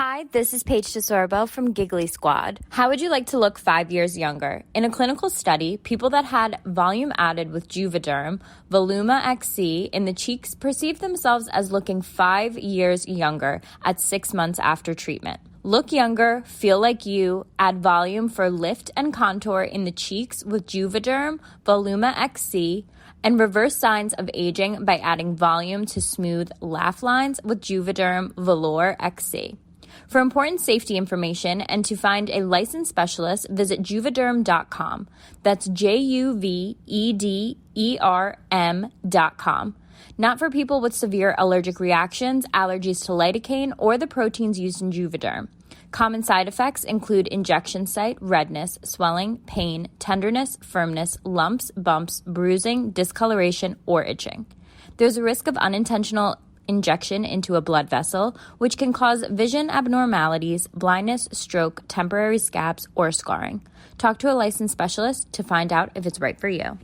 Hi, this is Paige DeSorbo from Giggly Squad. How would you like to look 5 years younger? In a clinical study, people that had volume added with Juvederm, Voluma XC, in the cheeks perceived themselves as looking 5 years younger at 6 months after treatment. Look younger, feel like you, add volume for lift and contour in the cheeks with Juvederm, Voluma XC, and reverse signs of aging by adding volume to smooth laugh lines with Juvederm Velour XC. For important safety information and to find a licensed specialist, visit Juvederm.com. That's JUVEDERM.com. Not for people with severe allergic reactions, allergies to lidocaine, or the proteins used in Juvederm. Common side effects include injection site, redness, swelling, pain, tenderness, firmness, lumps, bumps, bruising, discoloration, or itching. There's a risk of unintentional injection into a blood vessel, which can cause vision abnormalities, blindness, stroke, temporary scabs, or scarring. Talk to a licensed specialist to find out if it's right for you.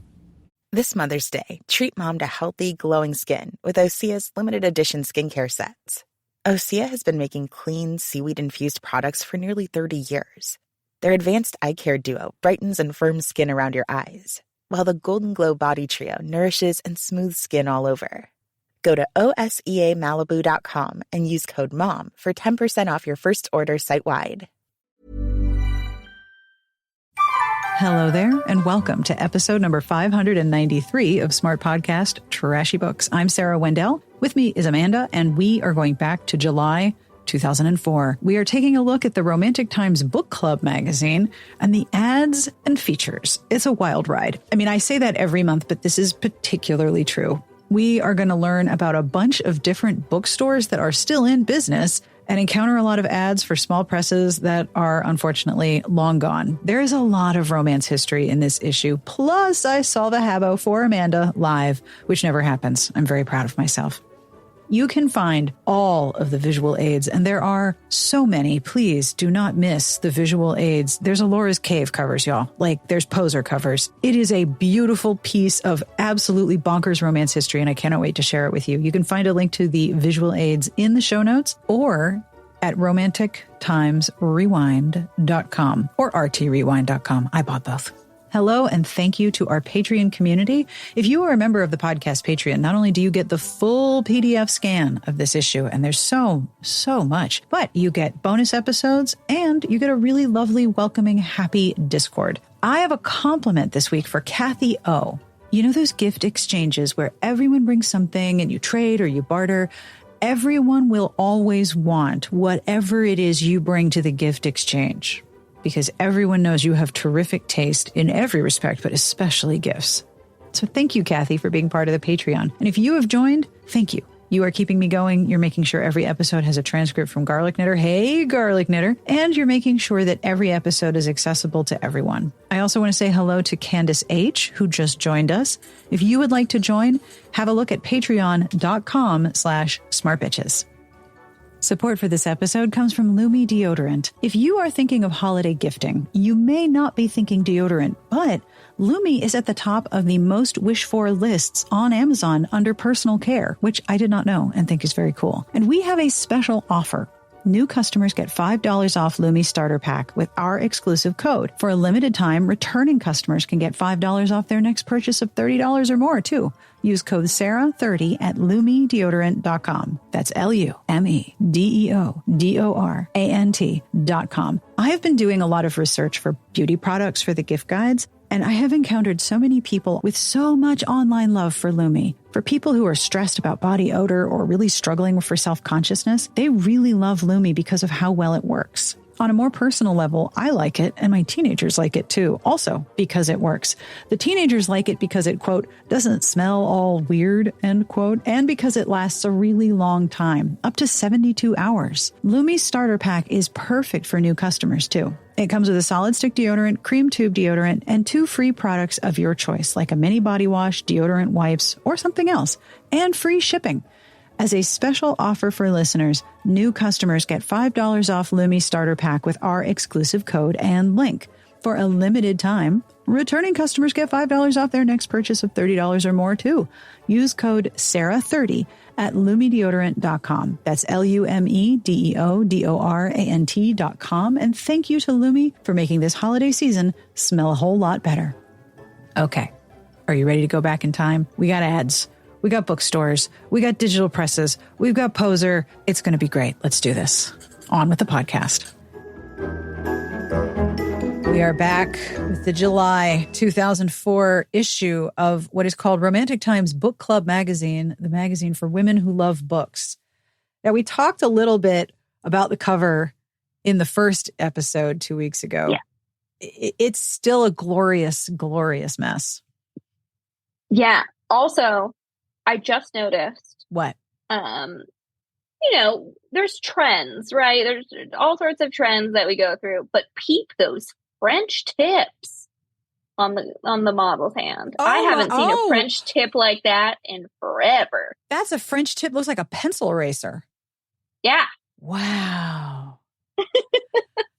This Mother's Day, treat mom to healthy, glowing skin with Osea's limited edition skincare sets. Osea has been making clean, seaweed-infused products for nearly 30 years. Their advanced eye care duo brightens and firms skin around your eyes, while the Golden Glow Body Trio nourishes and smooths skin all over. Go to OSEAMalibu.com and use code MOM for 10% off your first order site-wide. Hello there, and welcome to episode number 593 of Smart Podcast Trashy Books. I'm Sarah Wendell. With me is Amanda, and we are going back to July 2004. We are taking a look at the Romantic Times Book Club magazine and the ads and features. It's a wild ride. I mean, I say that every month, but this is particularly true. We are going to learn about a bunch of different bookstores that are still in business and encounter a lot of ads for small presses that are unfortunately long gone. There is a lot of romance history in this issue. Plus, I saw the HaBO for Amanda live, which never happens. I'm very proud of myself. You can find all of the visual aids, and there are so many. Please do not miss the visual aids. There's Alora's Cave covers, y'all. Like, there's poser covers. It is a beautiful piece of absolutely bonkers romance history, and I cannot wait to share it with you. You can find a link to the visual aids in the show notes or at romantictimesrewind.com or rtrewind.com. I bought both. Hello, and thank you to our Patreon community. If you are a member of the podcast Patreon, not only do you get the full PDF scan of this issue, and there's so much, but you get bonus episodes and you get a really lovely, welcoming, happy Discord. I have a compliment this week for Kathy O. You know those gift exchanges where everyone brings something and you trade or you barter? Everyone will always want whatever it is you bring to the gift exchange, because everyone knows you have terrific taste in every respect, but especially gifts. So thank you, Kathy, for being part of the Patreon. And if you have joined, thank you. You are keeping me going. You're making sure every episode has a transcript from Garlic Knitter. Hey, Garlic Knitter. And you're making sure that every episode is accessible to everyone. I also want to say hello to Candace H., who just joined us. If you would like to join, have a look at patreon.com/smartbitches. Support for this episode comes from Lumi Deodorant. If you are thinking of holiday gifting, you may not be thinking deodorant, but Lumi is at the top of the most wished-for lists on Amazon under personal care, which I did not know and think is very cool. And we have a special offer. New customers get $5 off Lumi Starter Pack with our exclusive code. For a limited time, returning customers can get $5 off their next purchase of $30 or more, too. Use code SARAH30 at LumiDeodorant.com. That's LumiDeodorant.com. I have been doing a lot of research for beauty products for the gift guides, and I have encountered so many people with so much online love for Lumi. For people who are stressed about body odor or really struggling for self-consciousness, they really love Lumi because of how well it works. On a more personal level, I like it, and my teenagers like it too, also because it works. The teenagers like it because it, quote, doesn't smell all weird, end quote, and because it lasts a really long time, up to 72 hours. Lumi's starter pack is perfect for new customers too. It comes with a solid stick deodorant, cream tube deodorant, and 2 free products of your choice, like a mini body wash, deodorant wipes, or something else, and free shipping. As a special offer for listeners, new customers get $5 off Lumi Starter Pack with our exclusive code and link. For a limited time, Returning customers get $5 off their next purchase of $30 or more, too. Use code SARAH30 at LumeDeodorant.com. That's LumeDeodorant.com. And thank you to Lume for making this holiday season smell a whole lot better. Okay. Are you ready to go back in time? We got ads. We got bookstores. We got digital presses. We've got Poser. It's going to be great. Let's do this. On with the podcast. We are back with the July 2004 issue of what is called Romantic Times Book Club magazine, the magazine for women who love books. Now, we talked a little bit about the cover in the first episode 2 weeks ago. Yeah. It's still a glorious, glorious mess. Yeah. Also, I just noticed. What? There's trends, right? There's all sorts of trends that we go through, but peep those French tips on the model's hand. I haven't seen a French tip like that in forever. That's a French tip. Looks like a pencil eraser. Yeah. Wow.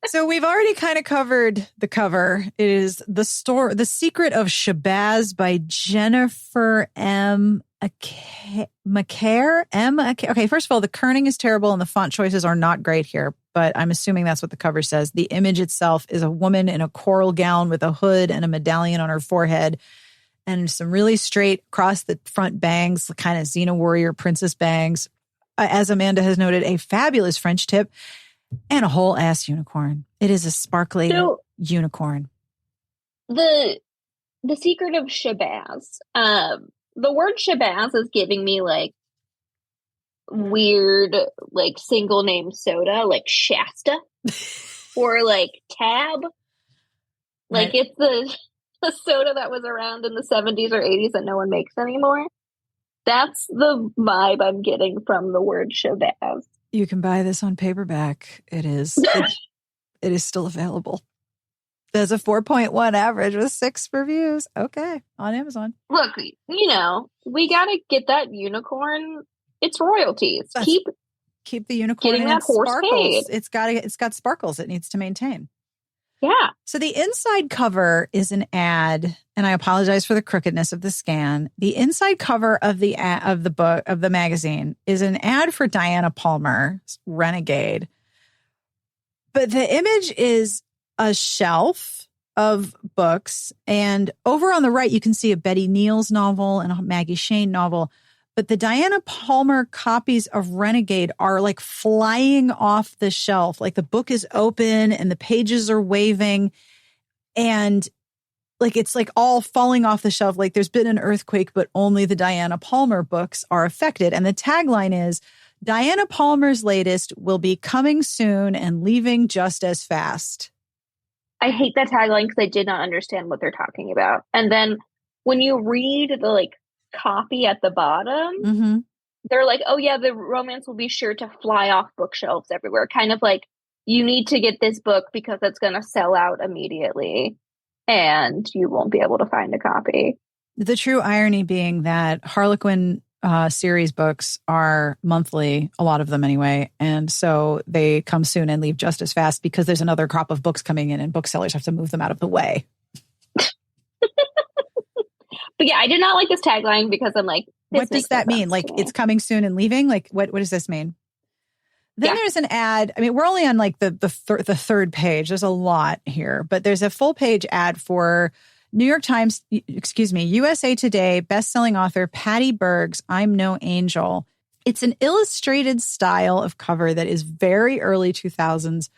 So we've already kind of covered the cover. It is The Secret of Shabazz by Jennifer M. McCare. Okay, first of all, the kerning is terrible and the font choices are not great here, but I'm assuming that's what the cover says. The image itself is a woman in a coral gown with a hood and a medallion on her forehead and some really straight across the front bangs, kind of Xena warrior princess bangs. As Amanda has noted, a fabulous French tip and a whole ass unicorn. It is a sparkly unicorn. The Secret of Shabazz. The word Shabazz is giving me like weird, like single name soda, like Shasta or like Tab. Like it's the soda that was around in the 70s or 80s that no one makes anymore. That's the vibe I'm getting from the word Shabazz. You can buy this on paperback. It is still available. There's a 4.1 average with 6 reviews. Okay, on Amazon. Look, we got to get that unicorn. It's royalties. Keep the unicorn in that horse paid. It's got sparkles it needs to maintain. Yeah. So the inside cover is an ad, and I apologize for the crookedness of the scan. The inside cover of the magazine is an ad for Diana Palmer's Renegade. But the image is a shelf of books, and over on the right you can see a Betty Neal's novel and a Maggie Shane novel, but the Diana Palmer copies of Renegade are like flying off the shelf. Like the book is open and the pages are waving and like it's like all falling off the shelf. Like there's been an earthquake, but only the Diana Palmer books are affected. And the tagline is, Diana Palmer's latest will be coming soon and leaving just as fast. I hate that tagline because I did not understand what they're talking about. And then when you read the copy at the bottom, they're like, oh yeah, the romance will be sure to fly off bookshelves everywhere. Kind of like, you need to get this book because it's going to sell out immediately and you won't be able to find a copy. The true irony being that Harlequin series books are monthly, a lot of them anyway. And so they come soon and leave just as fast because there's another crop of books coming in and booksellers have to move them out of the way. But yeah, I did not like this tagline because I'm like, what does that mean? Like it's coming soon and leaving? Like what does this mean? Then there's an ad. I mean, we're only on like the third page. There's a lot here, but there's a full page ad for USA Today bestselling author Patty Berg's I'm No Angel. It's an illustrated style of cover that is very early 2000s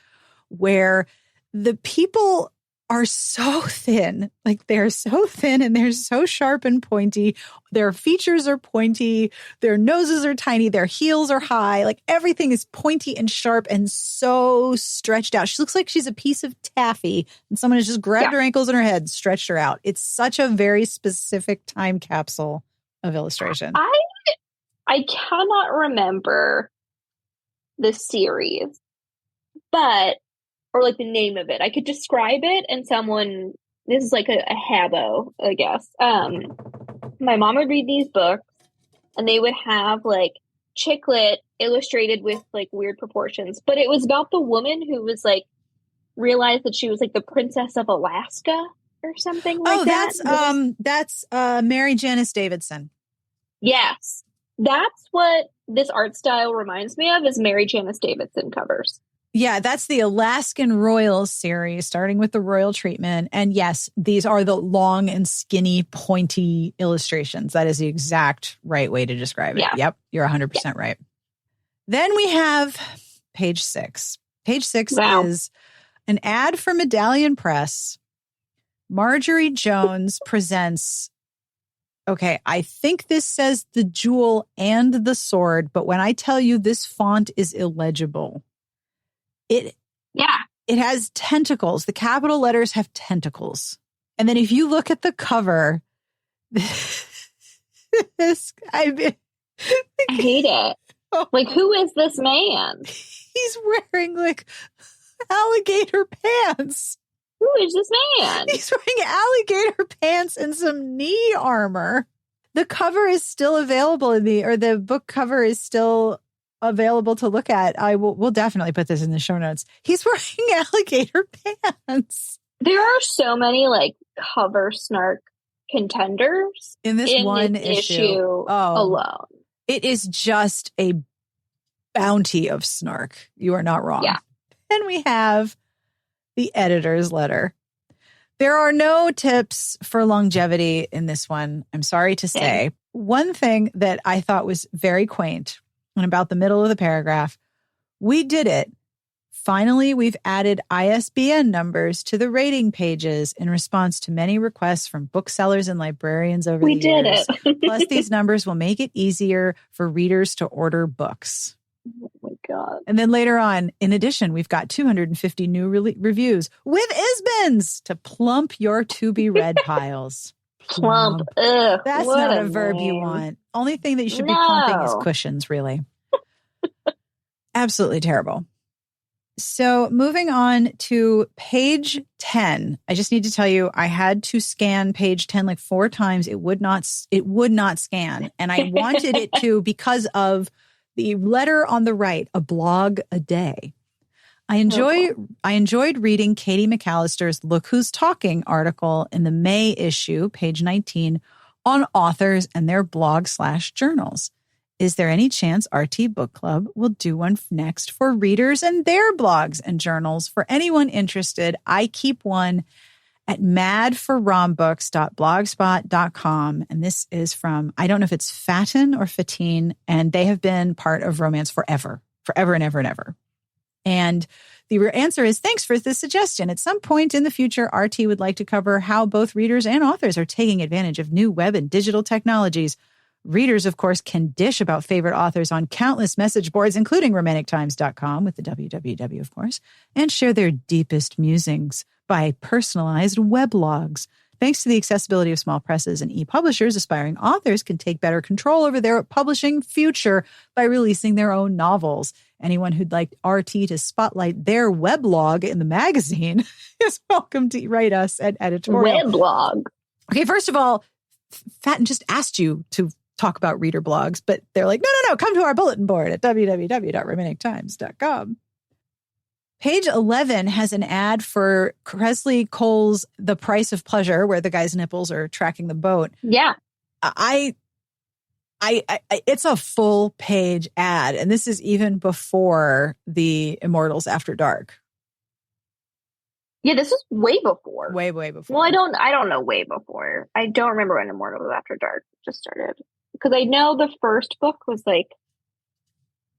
where the people are so thin. Like they're so thin and they're so sharp and pointy. Their features are pointy. Their noses are tiny. Their heels are high. Like everything is pointy and sharp and so stretched out. She looks like she's a piece of taffy and someone has just grabbed her ankles and her head, stretched her out. It's such a very specific time capsule of illustration. I cannot remember the series, or like the name of it. I could describe it and this is like a HaBO, I guess. My mom would read these books and they would have like chick lit illustrated with like weird proportions, but it was about the woman who was like, realized that she was like the princess of Alaska. or something like that. That's Mary Janice Davidson. Yes. That's what this art style reminds me of, is Mary Janice Davidson covers. Yeah, that's the Alaskan Royals series, starting with the royal treatment. And yes, these are the long and skinny, pointy illustrations. That is the exact right way to describe it. Yeah. Yep, you're 100% right. Then we have page 6. Page 6 is an ad for Medallion Press. Marjorie Jones presents, okay, I think this says the jewel and the sword, but when I tell you this font is illegible, it has tentacles. The capital letters have tentacles. And then if you look at the cover, I hate it. Like, who is this man? He's wearing like alligator pants. Who is this man? He's wearing alligator pants and some knee armor. The cover is still available the book cover is still available to look at. We'll definitely put this in the show notes. He's wearing alligator pants. There are so many like cover snark contenders in this one issue alone. It is just a bounty of snark. You are not wrong. Yeah. Then we have the editor's letter. There are no tips for longevity in this one, I'm sorry to say. One thing that I thought was very quaint, and about the middle of the paragraph, we did it. Finally, we've added ISBN numbers to the rating pages in response to many requests from booksellers and librarians over the years. We did it. Plus, these numbers will make it easier for readers to order books. Oh my God. And then later on, in addition, we've got 250 new reviews with ISBNs to plump your to-be-read piles. Plump. Ugh, that's not a verb you want. Only thing that you should be plumping is cushions, really. Absolutely terrible. So moving on to page 10, I just need to tell you, I had to scan page 10 like 4 times. It would not scan. And I wanted it to because of the letter on the right, a blog a day. I enjoyed reading Katie McAllister's Look Who's Talking article in the May issue, page 19, on authors and their blog/journals. Is there any chance RT Book Club will do one next for readers and their blogs and journals? For anyone interested, I keep one at madforrombooks.blogspot.com. And this is from, I don't know if it's Fatin or Fatine, and they have been part of romance forever and ever and ever. And the answer is, thanks for the suggestion. At some point in the future, RT would like to cover how both readers and authors are taking advantage of new web and digital technologies. Readers, of course, can dish about favorite authors on countless message boards, including romantictimes.com with the www, of course, and share their deepest musings by personalized weblogs. Thanks to the accessibility of small presses and e-publishers, aspiring authors can take better control over their publishing future by releasing their own novels. Anyone who'd like RT to spotlight their weblog in the magazine is welcome to write us at editorial. Weblog. Okay, first of all, Fatin just asked you to talk about reader blogs, but they're like, no, come to our bulletin board at www.romantictimes.com. Page 11 has an ad for Kresley Cole's The Price of Pleasure, where the guy's nipples are tracking the boat. Yeah. It's a full page ad, and this is even before the Immortals After Dark. Yeah, this is way before. Way before. Well, I don't know way before. I don't remember when Immortals After Dark just started. Because I know the first book was like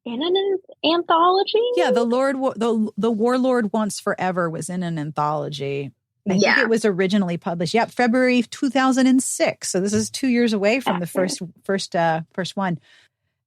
in an anthology. Yeah, the Warlord Wants Forever was in an anthology. I think it was originally published. Yep, February 2006. So this is 2 years away from the first one.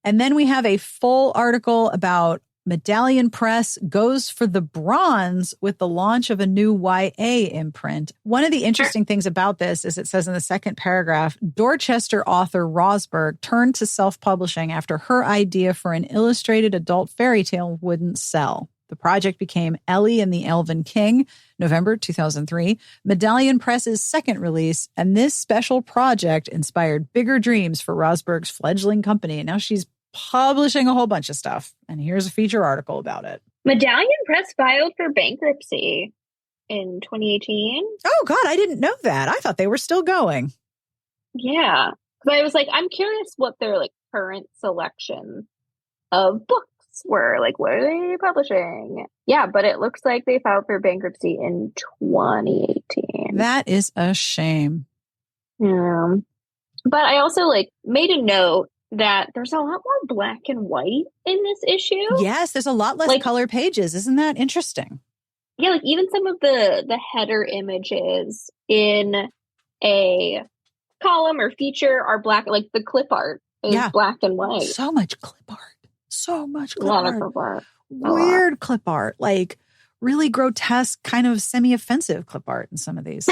And then we have a full article about Medallion Press goes for the bronze with the launch of a new YA imprint. One of the interesting things about this is it says in the second paragraph, Dorchester author Rosberg turned to self-publishing after her idea for an illustrated adult fairy tale wouldn't sell. The project became Ellie and the Elven King, November 2003, Medallion Press's second release, and this special project inspired bigger dreams for Rosberg's fledgling company. And now she's publishing a whole bunch of stuff. And here's a feature article about it. Medallion Press filed for bankruptcy. in 2018. Oh, God, I didn't know that. I thought they were still going. Yeah. Because I was like, I'm curious what their like current selection of books were. Like, what are they publishing? Yeah, but it looks like they filed for bankruptcy in 2018. That is a shame. Yeah. But I also like made a note that there's a lot more black and white in this issue. Yes, there's a lot less like, color pages. Isn't that interesting? Yeah, like even some of the header images in a column or feature are black. Like the clip art is black and white. So much clip art. So much clip a lot art. Of clip art. Weird clip art. Like really grotesque, kind of semi-offensive clip art in some of these.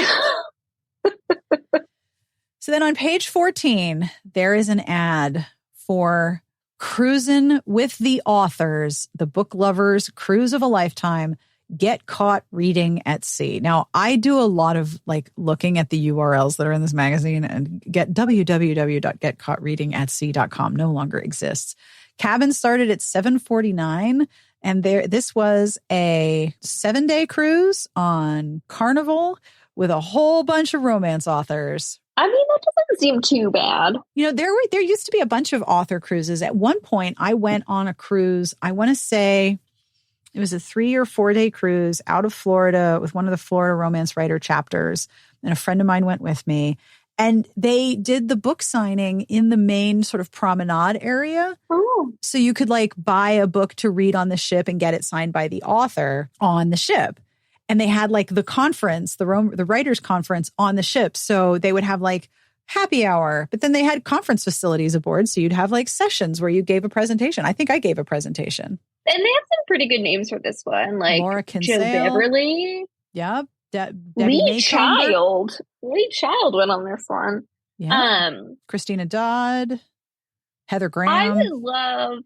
So then on page 14, there is an ad for Cruisin' with the Authors, the book lovers' cruise of a lifetime. Get caught reading at sea. Now, I do a lot of like looking at the URLs that are in this magazine, and get www.getcaughtreadingatsea.com no longer exists. Cabin started at $7.49, and this was a 7-day cruise on Carnival with a whole bunch of romance authors. I mean, that doesn't seem too bad. You know, there used to be a bunch of author cruises. At one point, I went on a cruise. I want to say it was a 3 or 4 day cruise out of Florida with one of the Florida romance writer chapters. And a friend of mine went with me. And they did the book signing in the main sort of promenade area. Oh. So you could like buy a book to read on the ship and get it signed by the author on the ship. And they had like the conference, the writers' conference on the ship. So they would have like happy hour, but then they had conference facilities aboard. So you'd have like sessions where you gave a presentation. I think I gave a presentation. And they have some pretty good names for this one, like Laura Joe Kinsale. Beverly. Yeah. Lee Child. Lee Child went on this one. Yeah. Christina Dodd. Heather Graham. I would love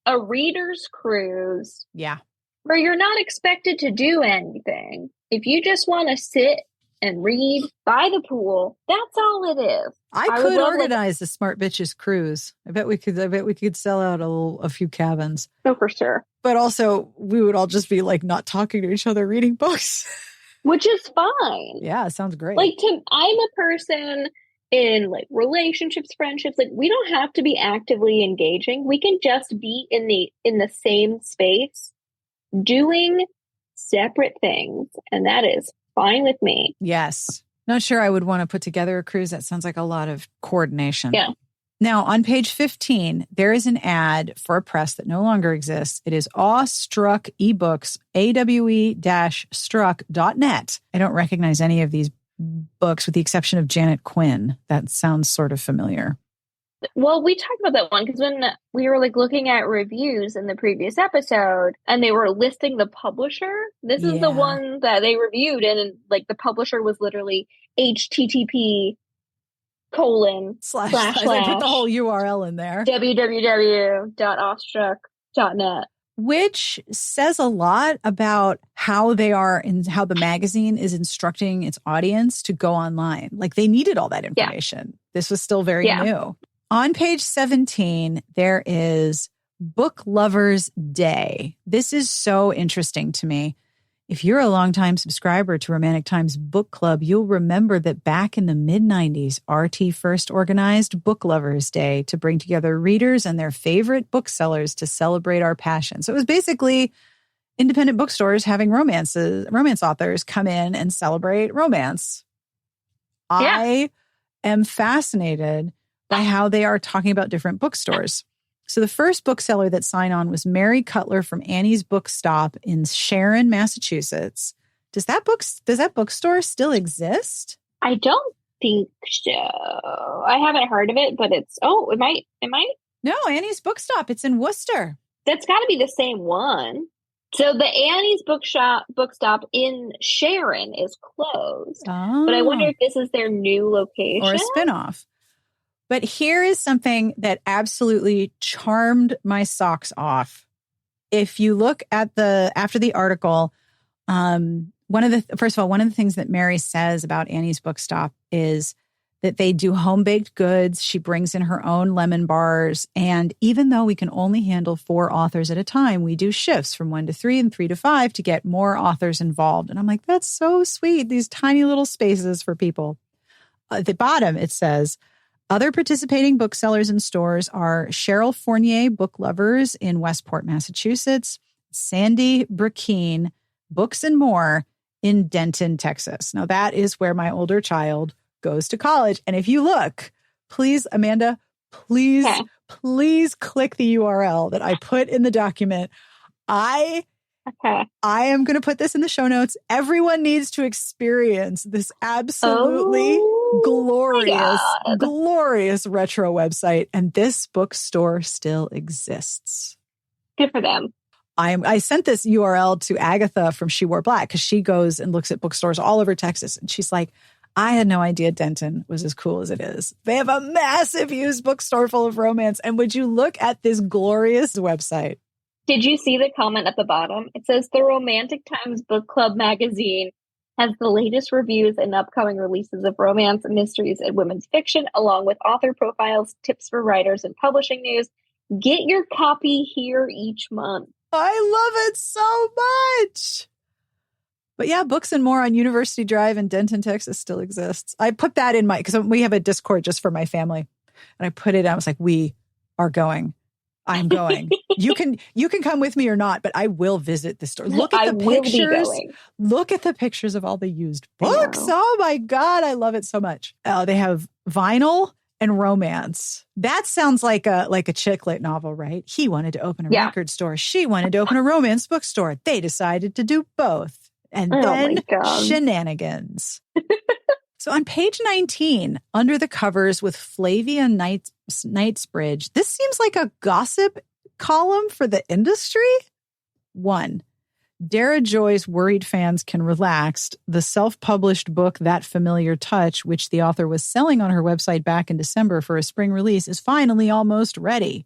a reader's cruise. Yeah. Where you're not expected to do anything. If you just want to sit and read by the pool, that's all it is. I could organize the Smart Bitches cruise. I bet we could sell out a few cabins. Oh, for sure. But also, we would all just be like not talking to each other, reading books. Which is fine. Yeah, sounds great. Like, I'm a person in like relationships, friendships, like we don't have to be actively engaging. We can just be in the same space doing separate things. And that is fine with me. Yes. Not sure I would want to put together a cruise. That sounds like a lot of coordination. Yeah. Now, on page 15, there is an ad for a press that no longer exists. It is Awestruck eBooks, awe-struck.net. I don't recognize any of these books with the exception of Janet Quinn. That sounds sort of familiar. Well, we talked about that one because when we were like looking at reviews in the previous episode and they were listing the publisher, this is the one that they reviewed, and like the publisher was literally http:// I put the whole URL in there. www.awestruck.net. Which says a lot about how they are and how the magazine is instructing its audience to go online. Like they needed all that information. Yeah. This was still very new. On page 17, there is Book Lovers Day. This is so interesting to me. If you're a longtime subscriber to Romantic Times Book Club, you'll remember that back in the mid-90s, RT first organized Book Lovers Day to bring together readers and their favorite booksellers to celebrate our passion. So it was basically independent bookstores having romance authors come in and celebrate romance. Yeah. I am fascinated by how they are talking about different bookstores. So the first bookseller that signed on was Mary Cutler from Annie's Bookstop in Sharon, Massachusetts. Does that bookstore still exist? I don't think so. I haven't heard of it, but it might. No, Annie's Bookstop. It's in Worcester. That's got to be the same one. So the Annie's Bookstop in Sharon is closed. Oh. But I wonder if this is their new location. Or a spinoff. But here is something that absolutely charmed my socks off. If you look at after the article, one of the things that Mary says about Annie's Bookstop is that they do home-baked goods. She brings in her own lemon bars. And even though we can only handle 4 authors at a time, we do shifts from 1 to 3 and 3 to 5 to get more authors involved. And I'm like, that's so sweet. These tiny little spaces for people. At the bottom, it says, other participating booksellers and stores are Cheryl Fournier Book Lovers in Westport, Massachusetts, Sandy Burkeen Books and More in Denton, Texas. Now, that is where my older child goes to college. And if you look, please, Amanda, please click the URL that I put in the document. I am going to put this in the show notes. Everyone needs to experience this absolutely glorious retro website. And this bookstore still exists. Good for them. I sent this URL to Agatha from She Wore Black because she goes and looks at bookstores all over Texas. And she's like, I had no idea Denton was as cool as it is. They have a massive used bookstore full of romance. And would you look at this glorious website? Did you see the comment at the bottom? It says the Romantic Times Book Club magazine has the latest reviews and upcoming releases of romance, mysteries, and women's fiction, along with author profiles, tips for writers, and publishing news. Get your copy here each month. I love it so much. But yeah, Books and More on University Drive in Denton, Texas still exists. I put that in because we have a Discord just for my family. And I put it, I was like, we are going. I'm going. You can come with me or not, but I will visit the store. Look at the pictures. Look at the pictures of all the used books. Oh my God, I love it so much. They have vinyl and romance. That sounds like a chick lit novel, right? He wanted to open a record store. She wanted to open a romance bookstore. They decided to do both. And then shenanigans. So on page 19, under the covers with Flavia Knightsbridge, this seems like a gossip column for the industry. 1. Dara Joy's worried fans can relax. The self-published book, That Familiar Touch, which the author was selling on her website back in December for a spring release, is finally almost ready.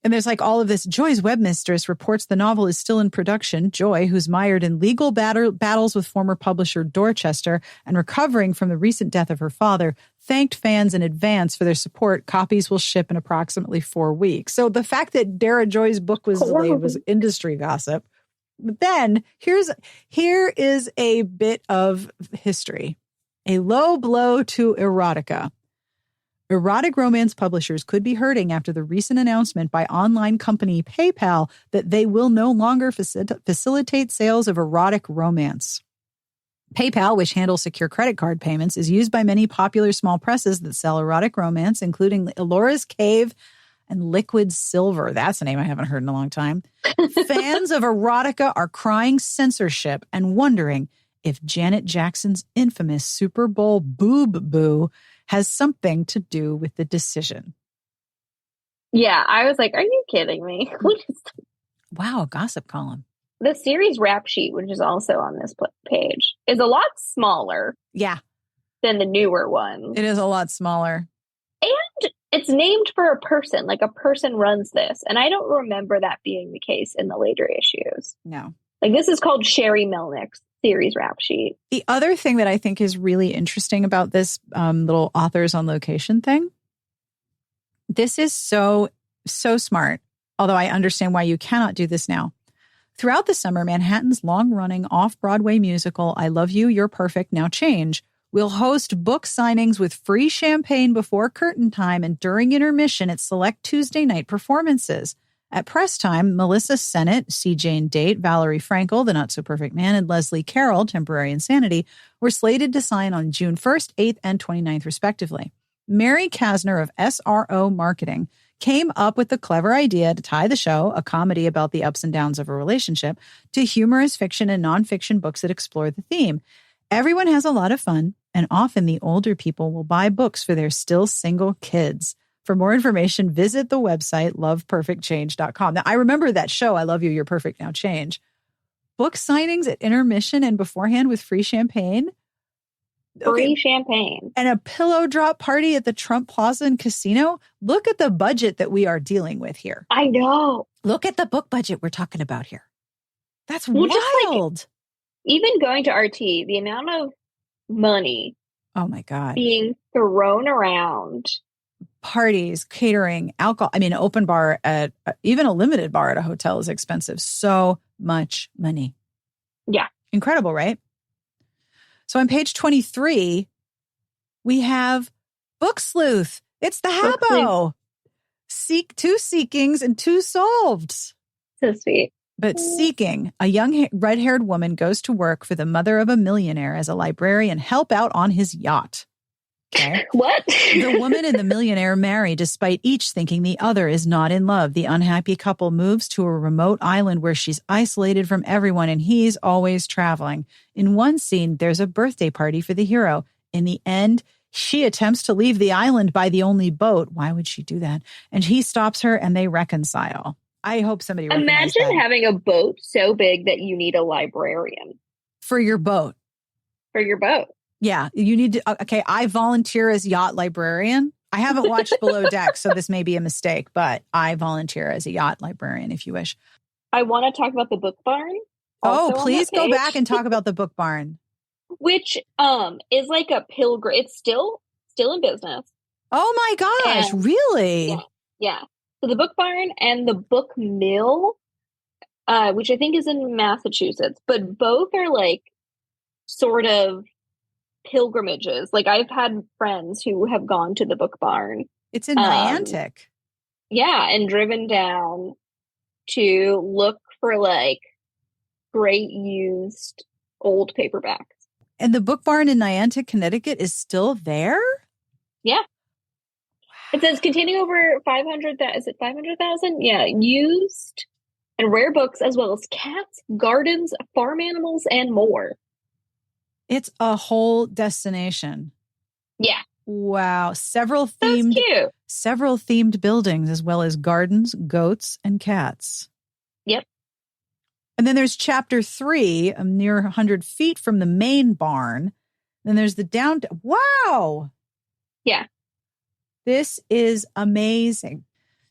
And there's like all of this. Joy's webmistress reports the novel is still in production. Joy, who's mired in legal battles with former publisher Dorchester and recovering from the recent death of her father, thanked fans in advance for their support. Copies will ship in approximately 4 weeks. So the fact that Dara Joy's book was delayed was industry gossip. But then here is a bit of history. A low blow to erotica. Erotic romance publishers could be hurting after the recent announcement by online company PayPal that they will no longer facilitate sales of erotic romance. PayPal, which handles secure credit card payments, is used by many popular small presses that sell erotic romance, including Elora's Cave and Liquid Silver. That's a name I haven't heard in a long time. Fans of erotica are crying censorship and wondering if Janet Jackson's infamous Super Bowl boob boo has something to do with the decision. Yeah, I was like, are you kidding me? Wow, a gossip column. The series rap sheet, which is also on this page, is a lot smaller. Yeah. Than the newer one. It is a lot smaller. And it's named for a person, like a person runs this. And I don't remember that being the case in the later issues. No. Like this is called Sherry Melnick's series rap sheet. The other thing that I think is really interesting about this little authors on location thing, this is so smart, although I understand why you cannot do this now. Throughout the summer, Manhattan's long-running off-Broadway musical, I Love You, You're Perfect, Now Change, will host book signings with free champagne before curtain time and during intermission at select Tuesday night performances. At press time, Melissa Sennett, C. Jane Date, Valerie Frankel, The Not So Perfect Man, and Leslie Carroll, Temporary Insanity, were slated to sign on June 1st, 8th, and 29th, respectively. Mary Kasner of SRO Marketing came up with the clever idea to tie the show, a comedy about the ups and downs of a relationship, to humorous fiction and nonfiction books that explore the theme. Everyone has a lot of fun, and often the older people will buy books for their still single kids. For more information, visit the website loveperfectchange.com. Now, I remember that show, I Love You, You're Perfect, Now Change. Book signings at intermission and beforehand with free champagne. Free champagne. And a pillow drop party at the Trump Plaza and Casino. Look at the budget that we are dealing with here. I know. Look at the book budget we're talking about here. That's wild. Just like, even going to RT, the amount of money Oh my God. being thrown around. Parties, catering, alcohol. I mean, an open bar at even a limited bar at a hotel is expensive. So much money. Yeah. Incredible, right? So on page 23, we have Book Sleuth. It's the Book Sleuth. HaBO. Seek 2 seekings and 2 solved. So sweet. But seeking, a young red-haired woman goes to work for the mother of a millionaire as a librarian, help out on his yacht. Okay. What? The woman and the millionaire marry despite each thinking the other is not in love. The unhappy couple moves to a remote island where she's isolated from everyone and he's always traveling. In one scene, there's a birthday party for the hero. In the end, she attempts to leave the island by the only boat. Why would she do that? And he stops her and they reconcile. I hope somebody recognized Imagine that. having a boat so big that you need a librarian For your boat. for your boat. Yeah, you need to. Okay, I volunteer as yacht librarian. I haven't watched Below Deck, so this may be a mistake, but I volunteer as a yacht librarian if you wish. I want to talk about the Book Barn. Oh, also on please that go page, back and talk about the Book Barn. which is like a pilgrim. It's still in business. Oh my gosh, And- really? Yeah. So the Book Barn and the Book Mill, which I think is in Massachusetts, but both are like sort of pilgrimages. Like I've had friends who have gone to the Book Barn. It's in Niantic. Yeah, and driven down to look for like great used old paperbacks. And the Book Barn in Niantic, Connecticut is still there? Yeah. It says containing over 500,000, is it 500,000? Yeah, used and rare books as well as cats, gardens, farm animals, and more. It's a whole destination. Yeah. Wow. Several That's themed buildings as well as gardens, goats, and cats. Yep. And then there's chapter 3, near 100 feet from the main barn. Then there's the down. Wow. Yeah. This is amazing.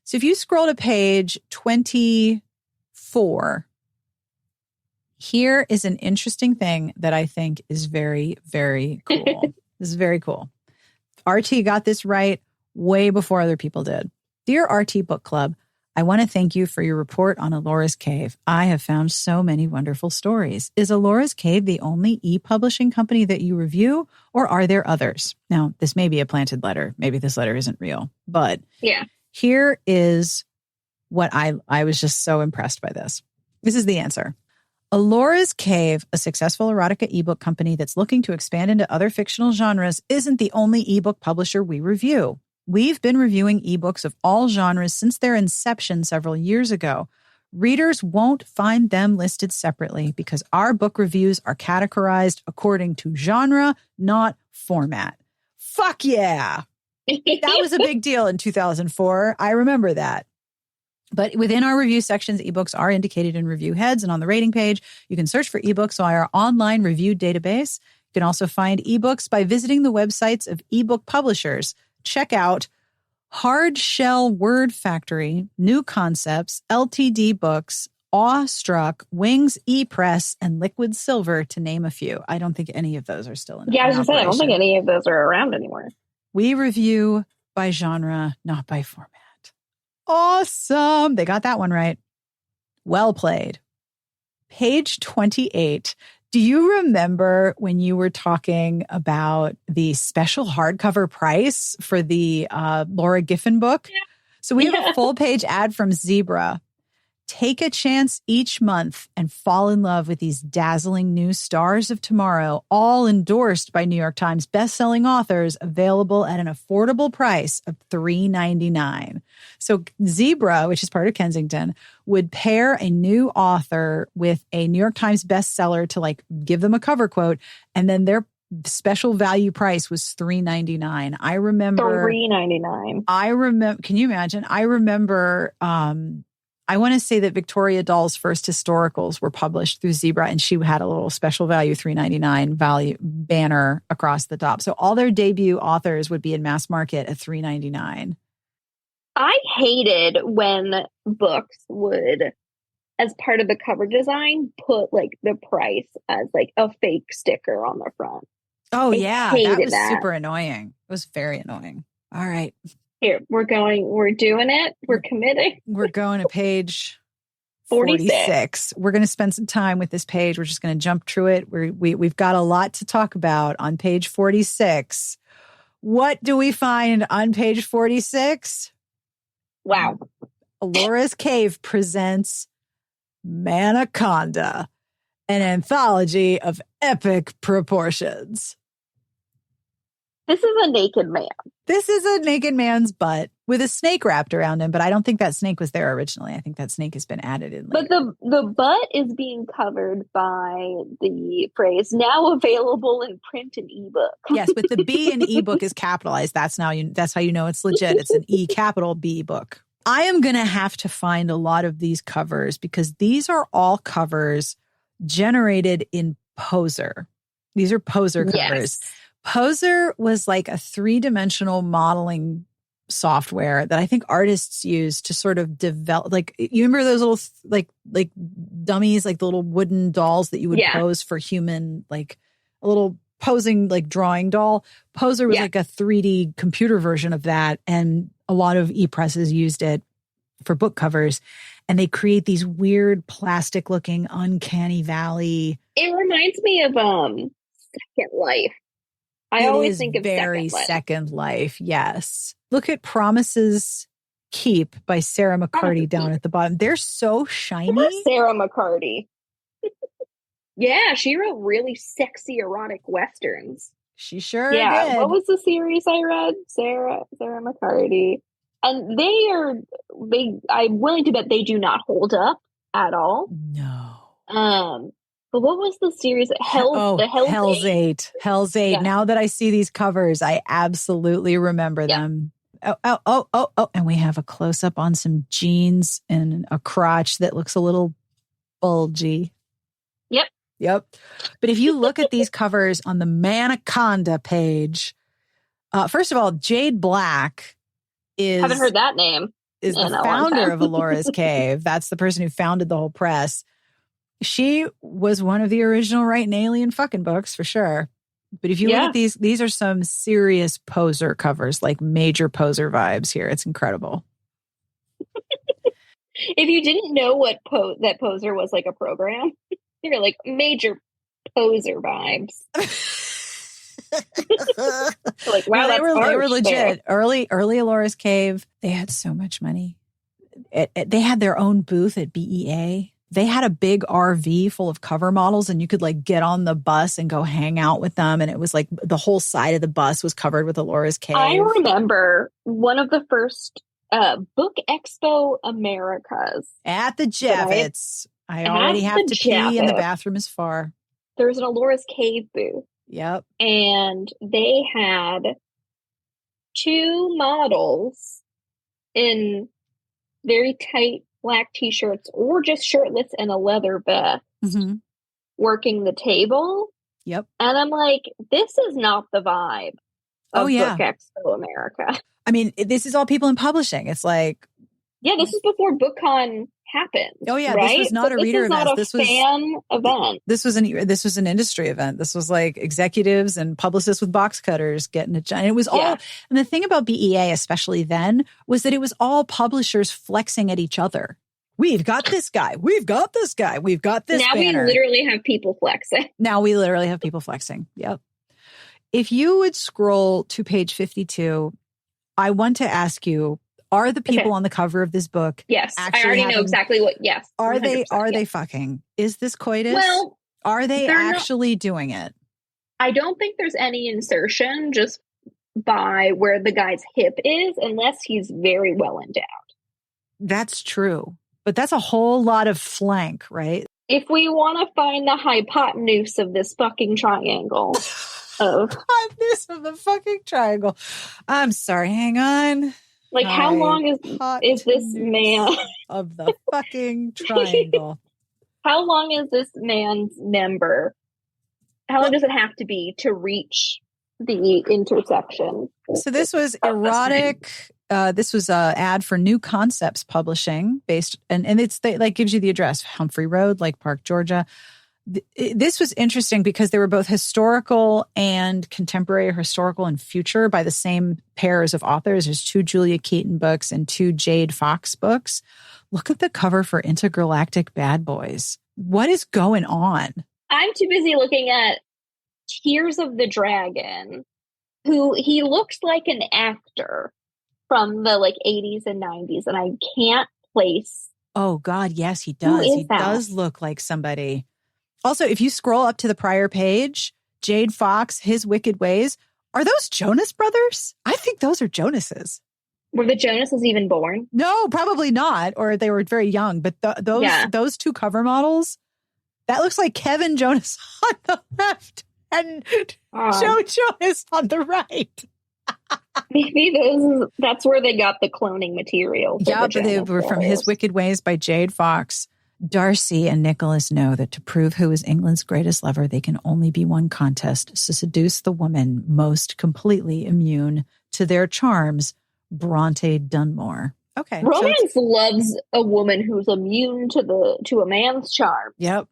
So if you scroll to page 24, here is an interesting thing that I think is very, very cool. This is very cool. RT got this right way before other people did. Dear RT Book Club, I want to thank you for your report on Alora's Cave. I have found so many wonderful stories. Is Alora's Cave the only e-publishing company that you review, or are there others? Now, this may be a planted letter. Maybe this letter isn't real, but Yeah. here is what I was just so impressed by this. This is the answer. Alora's Cave, a successful erotica ebook company that's looking to expand into other fictional genres, isn't the only ebook publisher we review. We've been reviewing ebooks of all genres since their inception several years ago. Readers won't find them listed separately because our book reviews are categorized according to genre, not format. Fuck yeah. That was a big deal in 2004. I remember that. But within our review sections, ebooks are indicated in review heads and on the rating page. You can search for ebooks via our online review database. You can also find ebooks by visiting the websites of ebook publishers. Check out Hard Shell Word Factory, New Concepts, LTD Books, Awestruck, Wings ePress, and Liquid Silver, to name a few. I don't think any of those are still in Yeah, I was going to say, I don't think operation. any of those are around anymore. We review by genre, not by format. Awesome. They got that one right. Well played. Page 28. Do you remember when you were talking about the special hardcover price for the Laura Giffen book? Yeah. So we have a full page ad from Zebra. Take a chance each month and fall in love with these dazzling new stars of tomorrow, all endorsed by New York Times bestselling authors, available at an affordable price of $3.99. So Zebra, which is part of Kensington, would pair a new author with a New York Times bestseller to like give them a cover quote, and then their special value price was $3.99. I remember $3.99. Can you imagine? I remember I want to say that Victoria Dahl's first historicals were published through Zebra, and she had a little special value $3.99 value banner across the top. So all their debut authors would be in mass market at $3.99. I hated when books would, as part of the cover design, put like the price as like a fake sticker on the front. Oh, I yeah. That hated was that. super annoying. It was very annoying. All right. Here, we're doing it. We're committing. We're going to page 46. 46. We're going to spend some time with this page. We're just going to jump through it. We've got a lot to talk about on page 46. What do we find on page 46? Wow. Alora's Cave presents Manaconda, an anthology of epic proportions. This is a naked man. This is a naked man's butt with a snake wrapped around him, but I don't think that snake was there originally. I think that snake has been added in later. But the butt is being covered by the phrase now available in print and ebook. Yes, but the B in ebook is capitalized. That's how you know it's legit. It's an E capital B book. I am going to have to find a lot of these covers because these are all covers generated in Poser. These are Poser covers. Yes. Poser was like a 3-dimensional modeling software that I think artists use to sort of develop. Like, you remember those little like dummies, like the little wooden dolls that you would pose for human, like a little posing like drawing doll. Poser was like a 3D computer version of that, and a lot of e-presses used it for book covers. And they create these weird plastic looking uncanny valley. It reminds me of Second Life. I always think of very Second Life. Yes. Look at Promises Keep by Sarah McCarty down at the bottom. They're so shiny. Sarah McCarty. Yeah, she wrote really sexy erotic westerns. She sure did. What was the series I read? Sarah McCarty. And I'm willing to bet they do not hold up at all. No. But what was the series? Hell's Eight. Hell's Eight. Yeah. Now that I see these covers, I absolutely remember them. Oh. And we have a close up on some jeans and a crotch that looks a little bulgy. Yep. But if you look at these covers on the Manaconda page, first of all, Jade Black haven't heard that name. Is the founder of Alora's Cave. That's the person who founded the whole press. She was one of the original Right and Alien fucking books for sure. But if you look at these are some serious Poser covers, like major Poser vibes here. It's incredible. If you didn't know what that Poser was, like a program, you're like major Poser vibes. Like, wow, they were legit. Early Alora's Cave, they had so much money. They had their own booth at BEA. They had a big RV full of cover models, and you could like get on the bus and go hang out with them. And it was like the whole side of the bus was covered with Alora's Cave. I remember one of the first Book Expo Americas at the Javits. I already have to pee, and the bathroom is far. There was an Alora's Cave booth. Yep. And they had 2 models in very tight black t-shirts or just shirtless and a leather vest working the table. Yep. And I'm like, this is not the vibe of Book Expo America. I mean, this is all people in publishing. It's like... Yeah, this is before BookCon happened. Oh yeah, right? This was not a reader event. This was fan event. This was an industry event. This was like executives and publicists with box cutters getting it done. And it was all. And the thing about BEA, especially then, was that it was all publishers flexing at each other. We've got this guy. We've got this guy. We've got this. Now banner. we literally have people flexing. Yep. If you would scroll to page 52, I want to ask you. Are the people on the cover of this book? Yes, I already know exactly what. Yes, are they fucking? Is this coitus? Well, are they actually doing it? I don't think there's any insertion just by where the guy's hip is, unless he's very well endowed. That's true, but that's a whole lot of flank, right? If we want to find the hypotenuse of this fucking triangle, hypotenuse of the fucking triangle. I'm sorry. Hang on. Like, how long is this man of the fucking triangle? How long is this man's member? How long does it have to be to reach the intersection? So this was erotic. This was an ad for New Concepts Publishing, based, and it's like gives you the address: Humphrey Road, Lake Park, Georgia. This was interesting because they were both historical and contemporary, historical and future by the same pairs of authors. There's 2 Julia Keaton books and 2 Jade Fox books. Look at the cover for Intergalactic Bad Boys. What is going on? I'm too busy looking at Tears of the Dragon, who he looks like an actor from the 80s and 90s, and I can't place. Oh God, yes, he does. He does look like somebody. Also, if you scroll up to the prior page, Jade Fox, His Wicked Ways, are those Jonas Brothers? I think those are Jonases. Were the Jonases even born? No, probably not, or they were very young. But those 2 cover models, that looks like Kevin Jonas on the left and Joe Jonas on the right. Maybe that's where they got the cloning material. Yeah, but they were from His Wicked Ways by Jade Fox. Darcy and Nicholas know that to prove who is England's greatest lover, they can only be one contest to seduce the woman most completely immune to their charms, Bronte Dunmore. Okay. Romance loves a woman who's immune to a man's charm. Yep.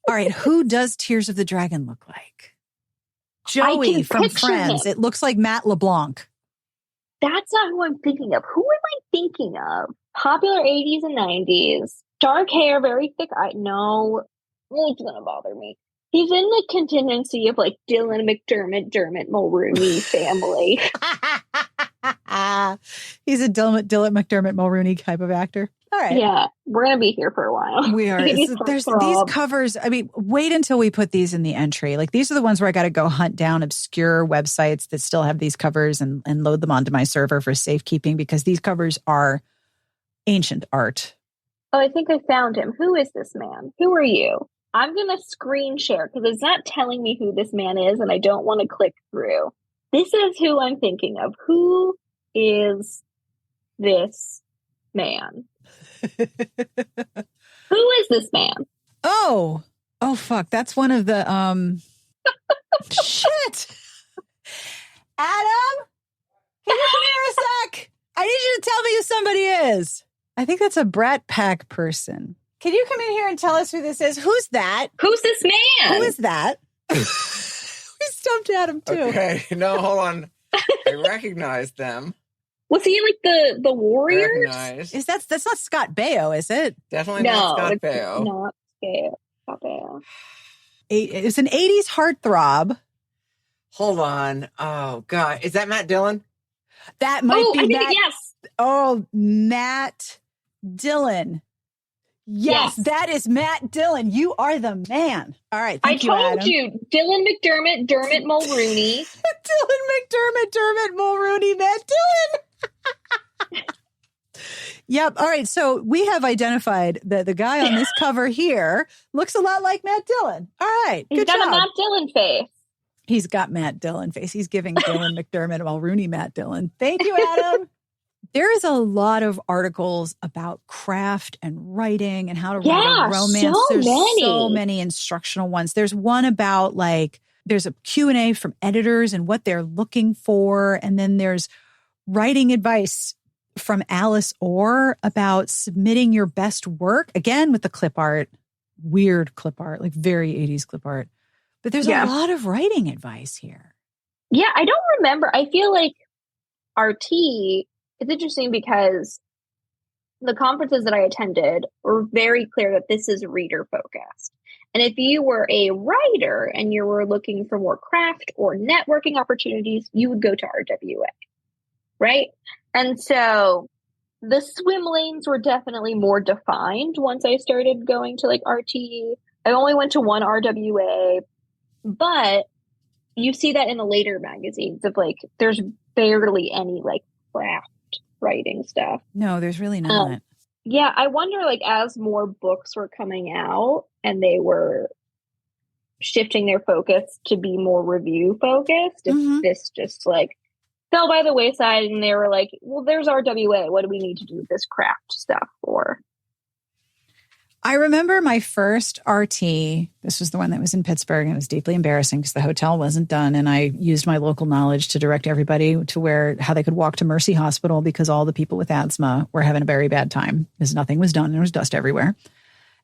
All right. Who does Tears of the Dragon look like? Joey from Friends. It looks like Matt LeBlanc. That's not who I'm thinking of. Who am I thinking of? Popular 80s and 90s. Dark hair, very thick eye. No, it's going to bother me. He's in the contingency of Dylan McDermott, Dermot Mulrooney family. He's a Dylan McDermott Mulrooney type of actor. All right. Yeah, we're going to be here for a while. We are. There's these covers. I mean, wait until we put these in the entry. These are the ones where I got to go hunt down obscure websites that still have these covers and load them onto my server for safekeeping, because these covers are ancient art. Oh, I think I found him. Who is this man? Who are you? I'm going to screen share because it's not telling me who this man is, and I don't want to click through. This is who I'm thinking of. Who is this man? Who is this man? Oh, fuck. That's one of the, shit. Adam, can you come here a sec? I need you to tell me who somebody is. I think that's a Brat Pack person. Can you come in here and tell us who this is? Who's that? Who's this man? Who is that? We stumped Adam too. Okay, no, hold on. I recognize them. Was he the Warriors? Is that's not Scott Baio, is it? Definitely not Scott Baio. Not Scott Baio. It's an 80s heartthrob. Hold on. Oh God, is that Matt Dillon? That might be Matt. Yes. Oh, Matt Dillon. Yes, that is Matt Dillon. You are the man. All right. I told you, Dylan McDermott, Dermot Mulrooney. Dylan McDermott, Dermot Mulrooney, Matt Dillon. Yep. All right. So we have identified that the guy on this cover here looks a lot like Matt Dillon. All right. He's got a Matt Dillon face. He's got Matt Dillon face. He's giving Dylan McDermott Mulrooney Matt Dillon. Thank you, Adam. There is a lot of articles about craft and writing and how to write a romance. There's so many instructional ones. There's one about there's a Q&A from editors and what they're looking for. And then there's writing advice from Alice Orr about submitting your best work. Again, with the clip art, weird clip art, very 80s clip art. But there's a lot of writing advice here. Yeah, I don't remember. I feel like RT... It's interesting because the conferences that I attended were very clear that this is reader focused. And if you were a writer and you were looking for more craft or networking opportunities, you would go to RWA, right? And so the swim lanes were definitely more defined once I started going to RT. I only went to one RWA, but you see that in the later magazines of there's barely any craft writing stuff. No, there's really not. Yeah, I wonder as more books were coming out and they were shifting their focus to be more review focused, if this just fell by the wayside and they were well, there's RWA. What do we need to do this craft stuff for? I remember my first RT. This was the one that was in Pittsburgh, and it was deeply embarrassing because the hotel wasn't done. And I used my local knowledge to direct everybody to how they could walk to Mercy Hospital because all the people with asthma were having a very bad time because nothing was done. There was dust everywhere.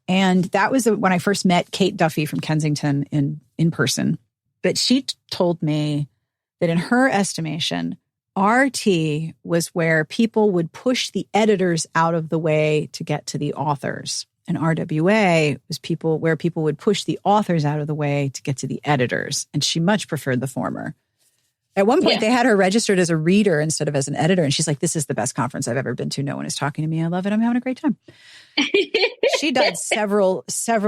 And that was when I first met Kate Duffy from Kensington in person. But she told me that in her estimation, RT was where people would push the editors out of the way to get to the authors. And RWA was where people would push the authors out of the way to get to the editors. And she much preferred the former. At one point, they had her registered as a reader instead of as an editor. And she's like, this is the best conference I've ever been to. No one is talking to me. I love it. I'm having a great time. She died several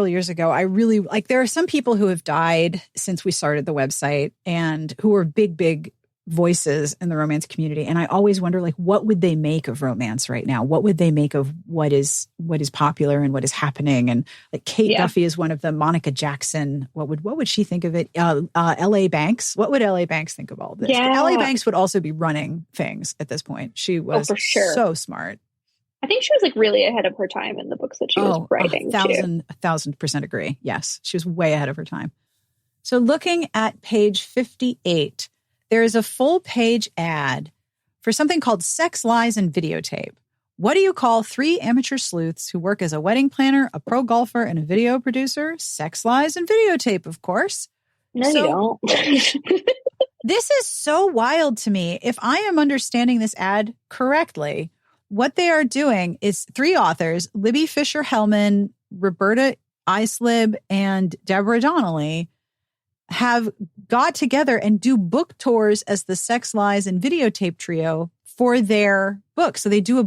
years ago. I really there are some people who have died since we started the website and who are big voices in the romance community. And I always wonder, what would they make of romance right now? What would they make of what is popular and what is happening? And Kate Duffy is one of them. Monica Jackson, what would she think of it? L.A. Banks. What would L.A. Banks think of all this? Yeah. L.A. Banks would also be running things at this point. She was for sure. so smart. I think she was really ahead of her time in the books that she was writing. 1,000% agree. Yes, she was way ahead of her time. So looking at page 58, there is a full page ad for something called Sex, Lies, and Videotape. What do you call 3 amateur sleuths who work as a wedding planner, a pro golfer, and a video producer? Sex, Lies, and Videotape, of course. No, you don't. This is so wild to me. If I am understanding this ad correctly, what they are doing is 3 authors, Libby Fisher-Hellman, Roberta Islib, and Deborah Donnelly, have got together and do book tours as the Sex, Lies, and Videotape trio for their book. So they do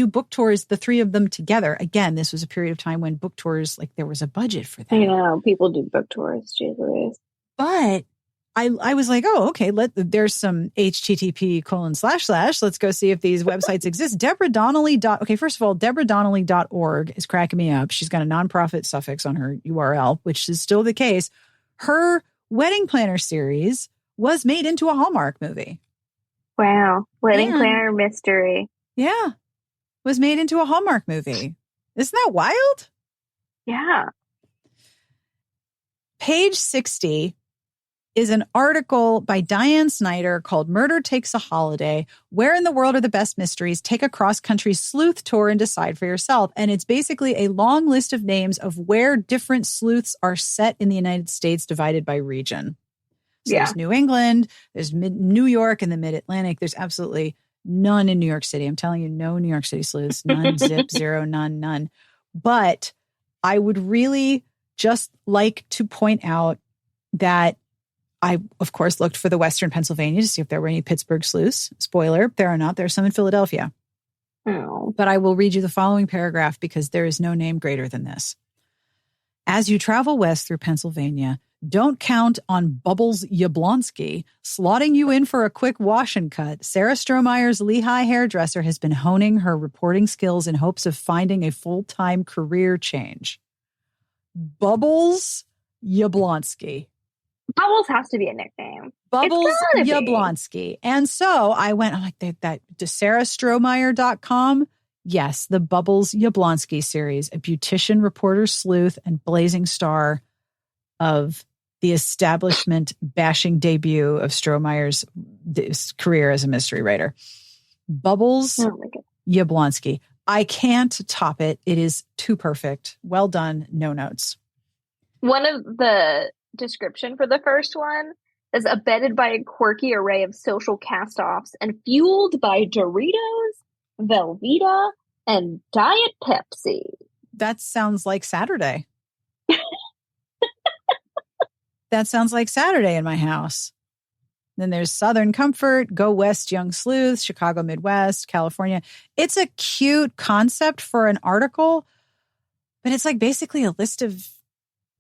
book tours, the 3 of them together. Again, this was a period of time when book tours, there was a budget for that. I know, people do book tours, Jesus. But I was like, oh, okay, there's some http:// let's go see if these websites exist. Deborah Donnelly. Okay, first of all, DeborahDonnelly.org is cracking me up. She's got a nonprofit suffix on her URL, which is still the case. Her wedding planner series was made into a Hallmark movie. Wow. Wedding planner mystery. Yeah. Was made into a Hallmark movie. Isn't that wild? Yeah. Page 60 is an article by Diane Snyder called Murder Takes a Holiday. Where in the world are the best mysteries? Take a cross-country sleuth tour and decide for yourself. And it's basically a long list of names of where different sleuths are set in the United States divided by region. So there's New England, there's New York and the Mid-Atlantic. There's absolutely none in New York City. I'm telling you, no New York City sleuths. None, zip, zero, none. But I would really just like to point out that I, of course, looked for the Western Pennsylvania to see if there were any Pittsburgh sleuths. Spoiler, there are not. There are some in Philadelphia. Oh. But I will read you the following paragraph because there is no name greater than this. As you travel west through Pennsylvania, don't count on Bubbles Yablonsky slotting you in for a quick wash and cut. Sarah Strohmeyer's Lehigh hairdresser has been honing her reporting skills in hopes of finding a full-time career change. Bubbles Yablonsky. Bubbles has to be a nickname. Bubbles Yablonsky. And so I went, I'm like, that SarahStrohmeyer.com. Yes, the Bubbles Yablonsky series, a beautician, reporter, sleuth, and blazing star of the establishment bashing debut of Strohmeyer's career as a mystery writer. Bubbles Yablonsky. I can't top it. It is too perfect. Well done. No notes. One of the description for the first one is abetted by a quirky array of social cast-offs and fueled by Doritos, Velveeta, and Diet Pepsi. That sounds like Saturday. That sounds like Saturday in my house. Then there's Southern Comfort, Go West Young Sleuths, Chicago Midwest, California. It's a cute concept for an article, but it's basically a list of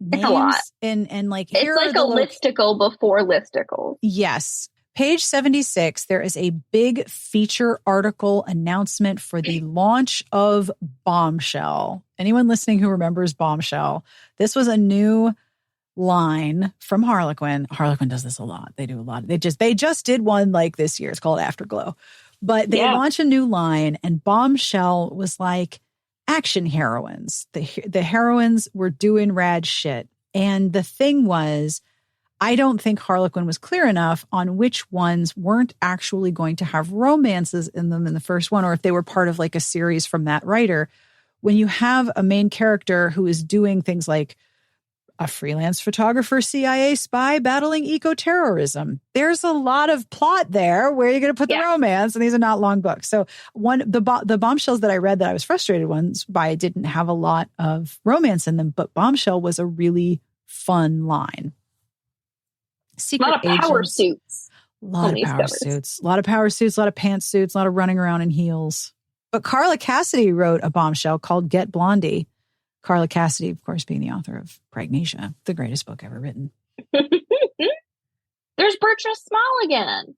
names. It's a lot. And it's here like a listicle before listicles. Yes. Page 76, there is a big feature article announcement for the launch of Bombshell. Anyone listening who remembers Bombshell? This was a new line from Harlequin. Harlequin does this a lot. They do a lot. They just did one this year. It's called Afterglow. But they launched a new line, and Bombshell was like action heroines. The heroines were doing rad shit. And the thing was, I don't think Harlequin was clear enough on which ones weren't actually going to have romances in them in the first one, or if they were part of a series from that writer. when you have a main character who is doing things like a freelance photographer, CIA spy battling eco-terrorism, there's a lot of plot there where you're going to put the romance, and these are not long books. So the bombshells that I read that I was frustrated ones by didn't have a lot of romance in them, but Bombshell was a really fun line. Secret a lot of power agents, suits. a lot of power suits, a lot of pantsuits, a lot of running around in heels. But Carla Cassidy wrote a bombshell called Get Blondie. Carla Cassidy, of course, being the author of Pragnasia, the greatest book ever written. There's Bertrand Small again.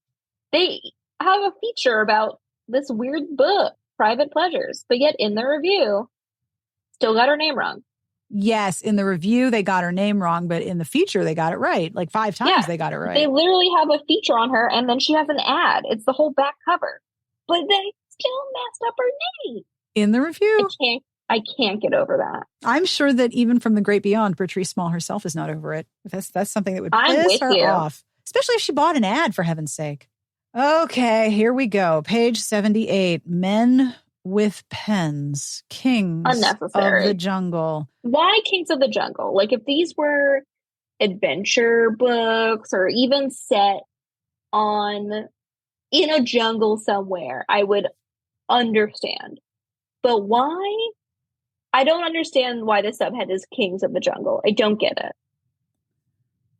They have a feature about this weird book, Private Pleasures, but yet in the review, still got her name wrong. Yes, in the review, they got her name wrong, but in the feature, they got it right. Like 5 times they got it right. They literally have a feature on her, and then she has an ad. It's the whole back cover. But they still messed up her name. In the review. I can't get over that. I'm sure that even from the great beyond, Bertrice Small herself is not over it. That's something that would piss her off. Especially if she bought an ad, for heaven's sake. Okay, here we go. Page 78. Men with Pens. Kings of the Jungle. Why Kings of the Jungle? Like, if these were adventure books or even set in a jungle somewhere, I would understand. But why? I don't understand why the subhead is Kings of the Jungle. I don't get it.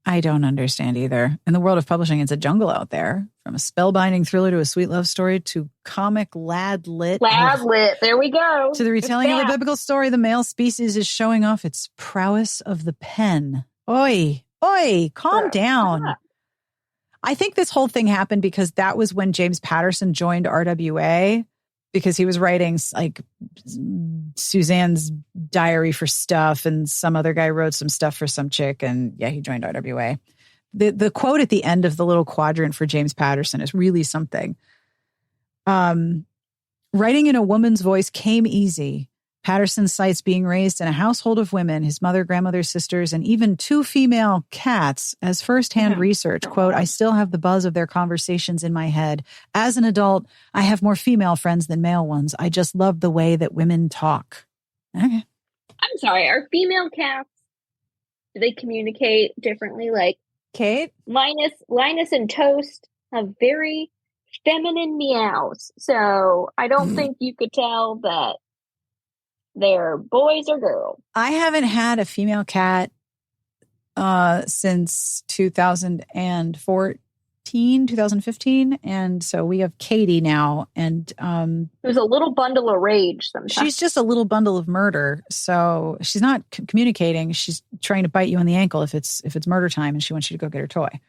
I don't understand either. In the world of publishing, it's a jungle out there. From a spellbinding thriller to a sweet love story to comic lad lit. There we go. To the retelling of a biblical story, the male species is showing off its prowess of the pen. Oi, calm down. Yeah. I think this whole thing happened because that was when James Patterson joined RWA. Because he was writing like Suzanne's diary for stuff, and some other guy wrote some stuff for some chick, and he joined RWA. The quote at the end of the little quadrant for James Patterson is really something. Writing in a woman's voice came easy. Patterson cites being raised in a household of women, his mother, grandmother, sisters, and even 2 female cats as firsthand research. Quote, I still have the buzz of their conversations in my head. As an adult, I have more female friends than male ones. I just love the way that women talk. Okay. I'm sorry, are female cats, do they communicate differently? Like Kate? Linus and Toast have very feminine meows. So I don't think you could tell that they're boys or girls. I haven't had a female cat since 2015. And so we have Katie now. And there's a little bundle of rage sometimes. She's just a little bundle of murder. So she's not communicating. She's trying to bite you on the ankle if it's murder time and she wants you to go get her toy.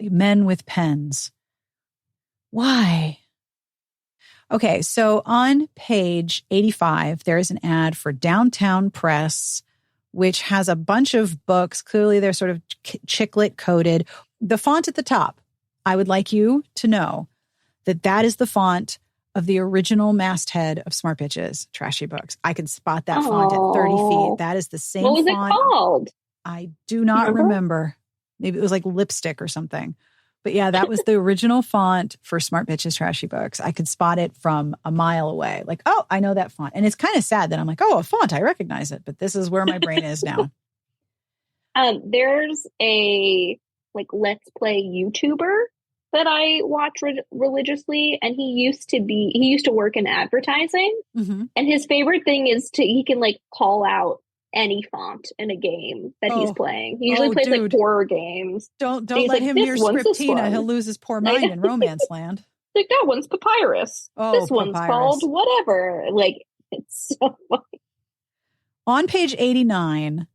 Men with pens. Why? Okay, so on page 85, there is an ad for Downtown Press, which has a bunch of books. Clearly, they're sort of chick-lit coded. The font at the top, I would like you to know that is the font of the original masthead of Smart Bitches, Trashy Books. I can spot that font at 30 feet. That is the same font. What was it called? I do not remember. Maybe it was like lipstick or something. But yeah, that was the original font for Smart Bitches Trashy Books. I could spot it from a mile away. Like, oh, I know that font. And it's kind of sad that I'm like, oh, a font, I recognize it. But this is where my brain is now. There's a Let's Play YouTuber that I watch religiously. And he used to work in advertising. Mm-hmm. And his favorite thing is he can call out any font in a game that he's playing. He usually plays horror games. Don't let him hear Scriptina. He'll lose his poor mind in Romance Land. Like, that one's Papyrus. This one's called whatever. It's so funny. On page 89,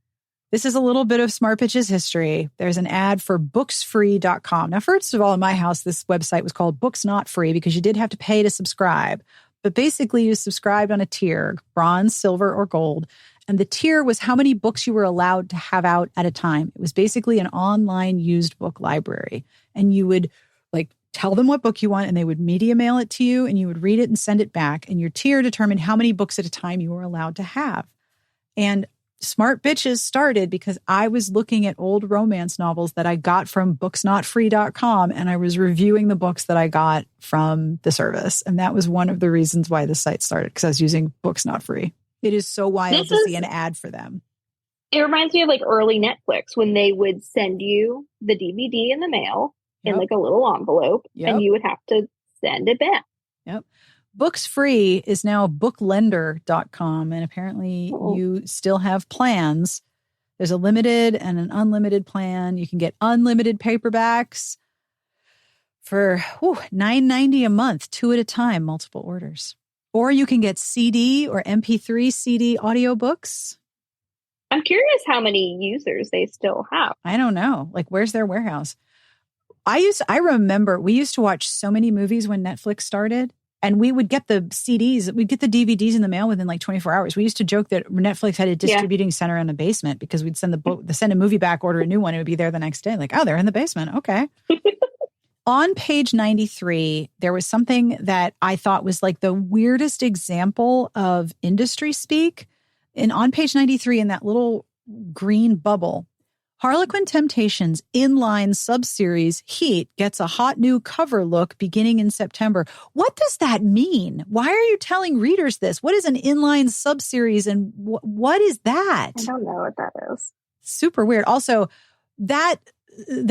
this is a little bit of Smart Bitches history. There's an ad for booksfree.com. Now, first of all, in my house, this website was called Books Not Free because you did have to pay to subscribe. But basically, you subscribed on a tier, bronze, silver, or gold. And the tier was how many books you were allowed to have out at a time. It was basically an online used book library. And you would tell them what book you want and they would media mail it to you and you would read it and send it back. And your tier determined how many books at a time you were allowed to have. And Smart Bitches started because I was looking at old romance novels that I got from booksnotfree.com and I was reviewing the books that I got from the service. And that was one of the reasons why the site started, because I was using Books Not Free. It is so wild This to see is, an ad for them. it reminds me of like early Netflix when they would send you the DVD in the mail in Yep. like a little envelope Yep. and you would have to send it back. Yep. Books Free is now Booklender.com, and apparently Oh. you still have plans. There's a limited and an unlimited plan. You can get unlimited paperbacks for $9.90 a month, 2 at a time, multiple orders. Or you can get CD or MP3 CD audiobooks. I'm curious how many users they still have. I don't know. Like, where's their warehouse? I remember we used to watch so many movies when Netflix started, and we would get the CDs, we'd get the DVDs in the mail within like 24 hours. We used to joke that Netflix had a distributing center in the basement because we'd send send a movie back, order a new one, it would be there the next day. Like, oh, they're in the basement. Okay. On page 93, there was something that I thought was like the weirdest example of industry speak. And on page 93, in that little green bubble, Harlequin Temptations inline subseries Heat gets a hot new cover look beginning in September. What does that mean? Why are you telling readers this? What is an inline subseries and what is that? I don't know what that is. Super weird. Also, the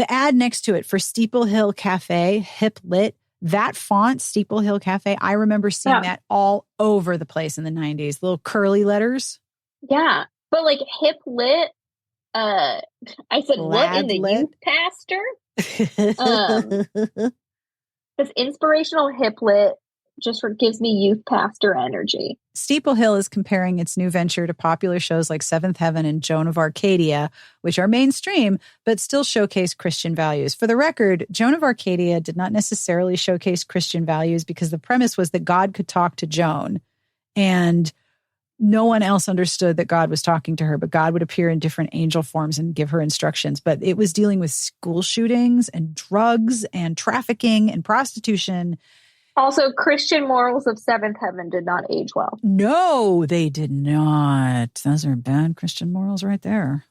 ad next to it for Steeple Hill Cafe, Hip Lit, that font, Steeple Hill Cafe, I remember seeing that all over the place in the 90s. Little curly letters. Yeah. But like Hip Lit, I said, what in the youth pastor? This inspirational Hip Lit just gives me youth pastor energy. Steeple Hill is comparing its new venture to popular shows like Seventh Heaven and Joan of Arcadia, which are mainstream, but still showcase Christian values. For the record, Joan of Arcadia did not necessarily showcase Christian values because the premise was that God could talk to Joan, and no one else understood that God was talking to her, but God would appear in different angel forms and give her instructions. But it was dealing with school shootings and drugs and trafficking and prostitution. Also, Christian morals of Seventh Heaven did not age well. No, they did not. Those are bad Christian morals right there.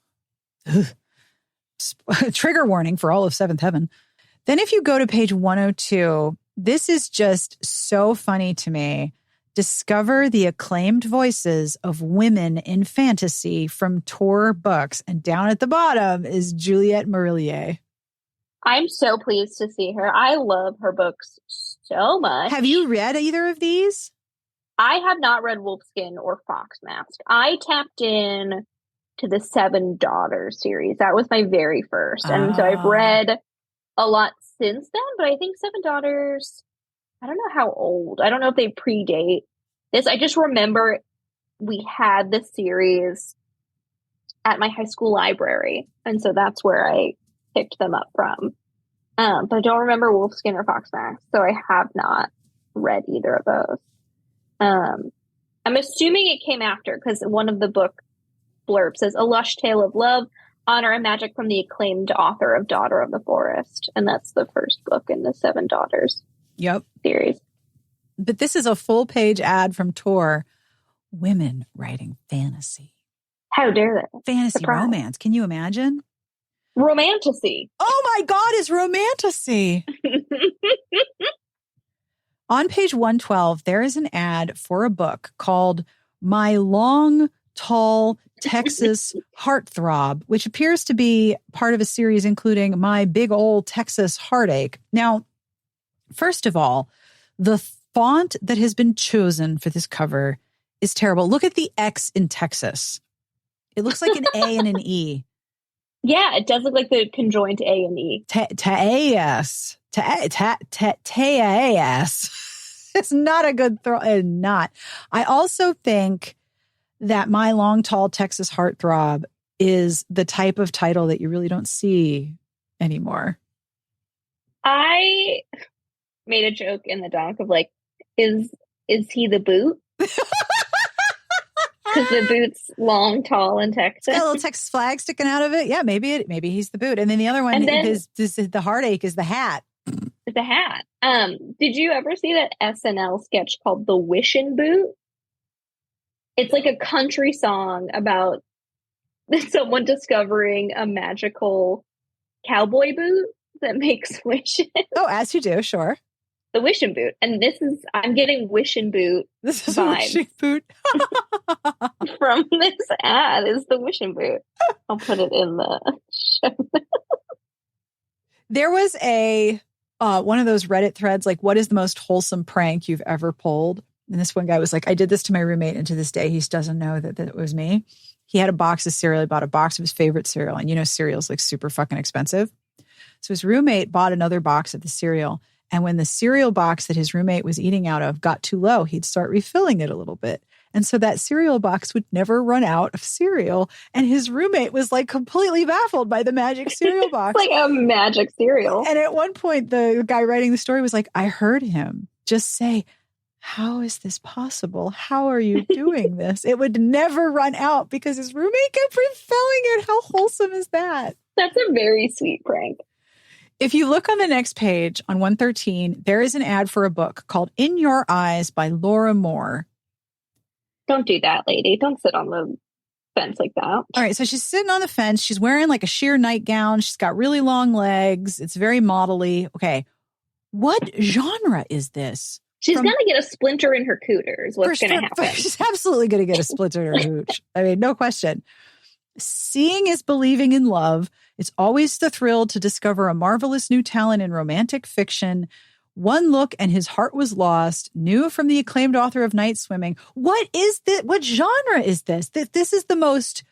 Trigger warning for all of Seventh Heaven. Then if you go to page 102, this is just so funny to me. Discover the acclaimed voices of women in fantasy from Tor Books. And down at the bottom is Juliette Marillier. I'm so pleased to see her. I love her books so much. Have you read either of these? I have not read Wolfskin or Foxmask. I tapped in to the Seven Daughters series. That was my very first. And so I've read a lot since then, but I think Seven Daughters, I don't know how old. I don't know if they predate this. I just remember we had the series at my high school library. And so that's where I picked them up from. But I don't remember Wolfskin or Foxmask, so I have not read either of those. I'm assuming it came after, because one of the book blurbs says, "A lush tale of love, honor, and magic from the acclaimed author of Daughter of the Forest." And that's the first book in the Seven Daughters series. But this is a full-page ad from Tor. Women writing fantasy. How dare they? Fantasy romance. Can you imagine? Romantasy. Oh my God, it's romantasy. On page 112, there is an ad for a book called My Long, Tall Texas Heartthrob, which appears to be part of a series including My Big Old Texas Heartache. Now, first of all, the font that has been chosen for this cover is terrible. Look at the X in Texas. It looks like an A and an E. Yeah, it does look like the conjoined A and E. Taas. It's not a good throw. Not. I also think that My Long, Tall Texas Heartthrob is the type of title that you really don't see anymore. I made a joke in the doc of like, is he the boot? Because the boot's long, tall, and Texas. It's got a little Texas flag sticking out of it. Yeah, maybe he's the boot. And then the other one, the heartache is the hat. The hat. Did you ever see that SNL sketch called The Wishin' Boot? It's like a country song about someone discovering a magical cowboy boot that makes wishes. Oh, as you do, sure. The Wishing Boot. And I'm getting Wishing Boot This is a vibes wishing boot. from this ad is the Wishing Boot. I'll put it in the show. There was a one of those Reddit threads, like, what is the most wholesome prank you've ever pulled? And this one guy was like, I did this to my roommate, and to this day, he doesn't know that it was me. He had a box of cereal. He bought a box of his favorite cereal. And cereal's like super fucking expensive. So his roommate bought another box of the cereal. And when the cereal box that his roommate was eating out of got too low, he'd start refilling it a little bit. And so that cereal box would never run out of cereal. And his roommate was like completely baffled by the magic cereal box. Like a magic cereal. And at one point, the guy writing the story was like, I heard him just say, how is this possible? How are you doing this? It would never run out because his roommate kept refilling it. How wholesome is that? That's a very sweet prank. If you look on the next page on 113, there is an ad for a book called In Your Eyes by Laura Moore. Don't do that, lady. Don't sit on the fence like that. All right. So she's sitting on the fence. She's wearing like a sheer nightgown. She's got really long legs. It's very modelly. Okay. What genre is this? She's going to get a splinter in her cooter is what's going to happen. She's absolutely going to get a splinter in her hooch. I mean, no question. Seeing is believing in love. It's always the thrill to discover a marvelous new talent in romantic fiction. One look and his heart was lost. New from the acclaimed author of Night Swimming. What is this? What genre is this? This is the most...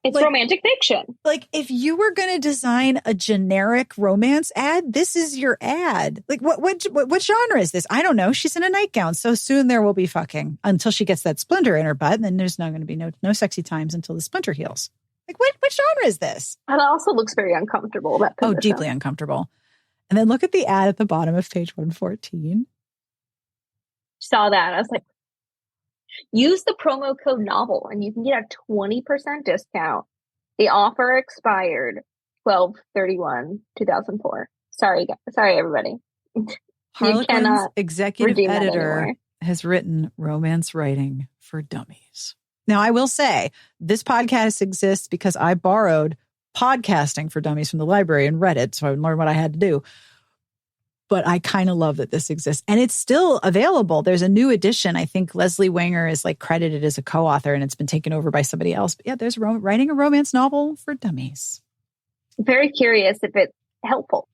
It's romantic fiction. Like, if you were going to design a generic romance ad, this is your ad. Like, what genre is this? I don't know. She's in a nightgown, so soon there will be fucking until she gets that splinter in her butt, and then there's not going to be no sexy times until the splinter heals. Like, what genre is this? And it also looks very uncomfortable. That position. Oh, deeply uncomfortable. And then look at the ad at the bottom of page 114. Saw that. I was like, use the promo code NOVEL and you can get a 20% discount. The offer expired 12/31/2004. Sorry, everybody. Harlequin's executive editor has written romance writing for dummies. Now, I will say this podcast exists because I borrowed podcasting for dummies from the library and read it, so I would learn what I had to do. But I kind of love that this exists. And it's still available. There's a new edition. I think Leslie Wanger is like credited as a co-author and it's been taken over by somebody else. But yeah, there's writing a romance novel for dummies. Very curious if it's helpful.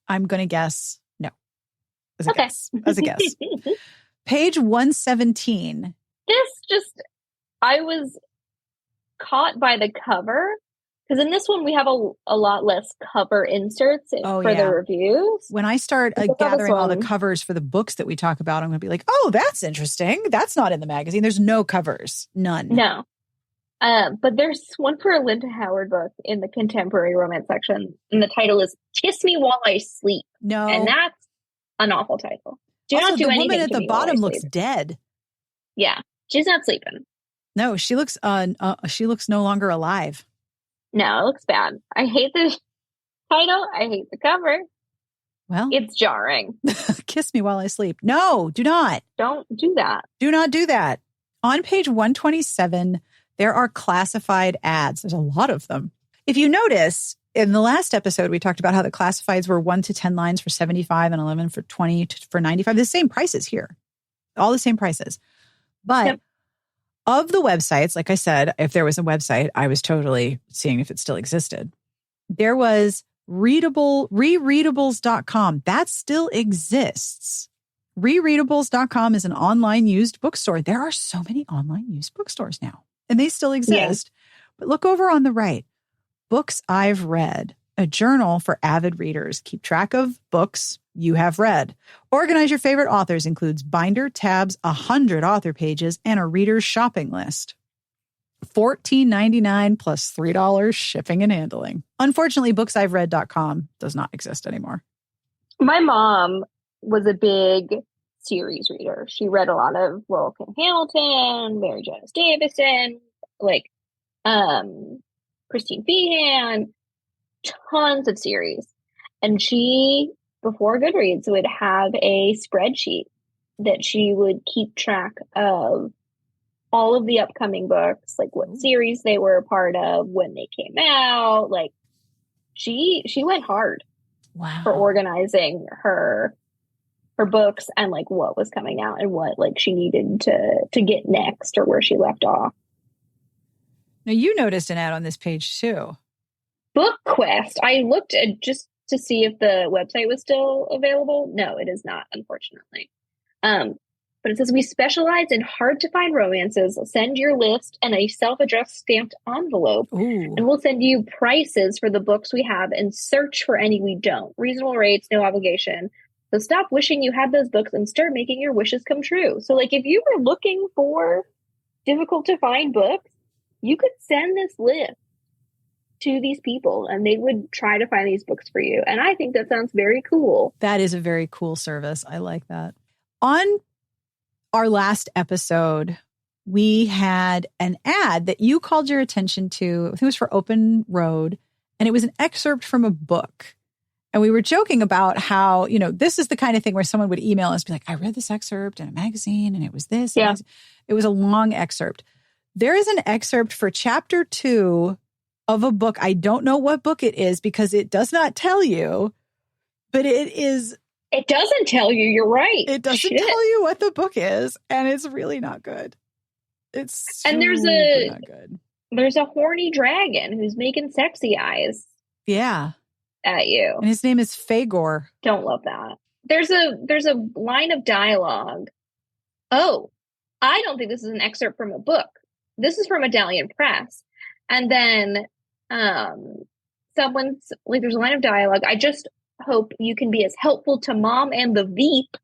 I'm going to guess no. As a guess. Page 117. I was caught by the cover. Because in this one, we have a lot less cover inserts for the reviews. When I start gathering all the covers for the books that we talk about, I'm going to be like, oh, that's interesting. That's not in the magazine. There's no covers. None. No. But there's one for a Linda Howard book in the contemporary romance section. And the title is Kiss Me While I Sleep. No. And that's an awful title. Do not do anything. The woman at the bottom looks dead. Yeah. She's not sleeping. No, she looks no longer alive. No, it looks bad. I hate the title. I hate the cover. Well, it's jarring. Kiss me while I sleep. No, do not. Don't do that. Do not do that. On page 127, there are classified ads. There's a lot of them. If you notice, in the last episode, we talked about how the classifieds were 1 to 10 lines for 75 and 11 for 20 for 95. The same prices here. All the same prices. But of the websites, like I said, if there was a website, I was totally seeing if it still existed. There was rereadables.com. That still exists. Rereadables.com is an online used bookstore. There are so many online used bookstores now, and they still exist. Yeah. But look over on the right. Books I've Read, a journal for avid readers. Keep track of books you have read. Organize your favorite authors includes binder, tabs, 100 author pages, and a reader's shopping list. $14.99 plus $3 shipping and handling. Unfortunately, booksiveread.com does not exist anymore. My mom was a big series reader. She read a lot of Laurel Kim Hamilton, Mary Jonas Davison, Christine Feehan, tons of series. And she, before Goodreads, would have a spreadsheet that she would keep track of all of the upcoming books, like what series they were a part of, when they came out. Like she went hard for organizing her her books and like what was coming out and what like she needed to get next or where she left off. Now you noticed an ad on this page too. Book Quest. I looked at just to see if the website was still available. No, it is not, unfortunately. But it says, we specialize in hard-to-find romances. Send your list and a self-addressed stamped envelope. Ooh. And we'll send you prices for the books we have and search for any we don't. Reasonable rates, no obligation. So stop wishing you had those books and start making your wishes come true. So, like, if you were looking for difficult-to-find books, you could send this list to these people and they would try to find these books for you. And I think that sounds very cool. That is a very cool service. I like that. On our last episode, we had an ad that you called your attention to. I think it was for Open Road, and it was an excerpt from a book. And we were joking about how, you know, this is the kind of thing where someone would email us, be like, I read this excerpt in a magazine and it was this. Yeah. It was a long excerpt. There is an excerpt for chapter 2 of a book. I don't know what book it is because it does not tell you, but it is. It doesn't tell you. You're right. It doesn't tell you what the book is, and it's really not good. It's and not good. There's a horny dragon who's making sexy eyes. Yeah. At you. And his name is Fagor. Don't love that. There's a line of dialogue. Oh, I don't think this is an excerpt from a book. This is from Medallion Press. And then someone's like, there's a line of dialogue. I just hope you can be as helpful to Mom and the Veep,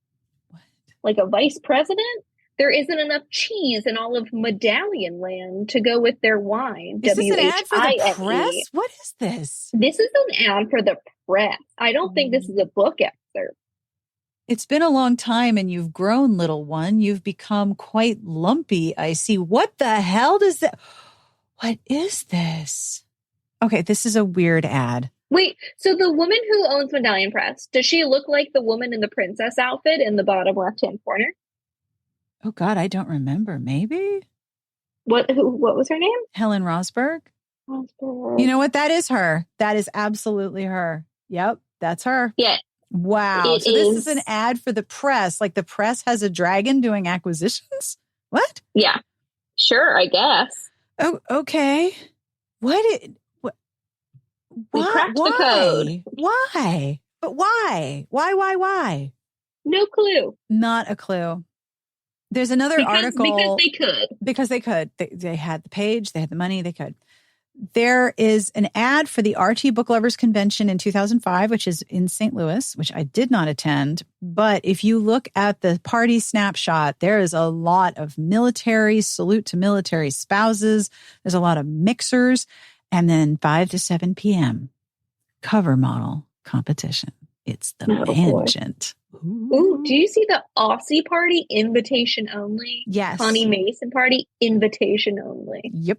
like a vice president. There isn't enough cheese in all of Medallion Land to go with their wine. Is this an ad for the press? What is this? This is an ad for the press. I don't think this is a book excerpt. It's been a long time and you've grown, little one. You've become quite lumpy, I see. What the hell does that? What is this? Okay, this is a weird ad. Wait, so the woman who owns Medallion Press, does she look like the woman in the princess outfit in the bottom left-hand corner? Oh, God, I don't remember. Maybe? What was her name? Helen Rosberg. Rosberg. You know what? That is her. That is absolutely her. Yep, that's her. Yeah. Wow. So this is an ad for the press. Like the press has a dragon doing acquisitions? What? Yeah. Sure, I guess. Oh, okay. Why? We cracked the code. Why? But why? Why? No clue. Not a clue. There's another article. Because they could. Because they could. They had the page. They had the money. They could. There is an ad for the RT Book Lovers Convention in 2005, which is in St. Louis, which I did not attend. But if you look at the party snapshot, there is a lot of military, salute to military spouses. There's a lot of mixers. And then 5 to 7 p.m., cover model competition. It's the Mangent. Ooh, do you see the Aussie party invitation only? Yes. Connie Mason party invitation only. Yep.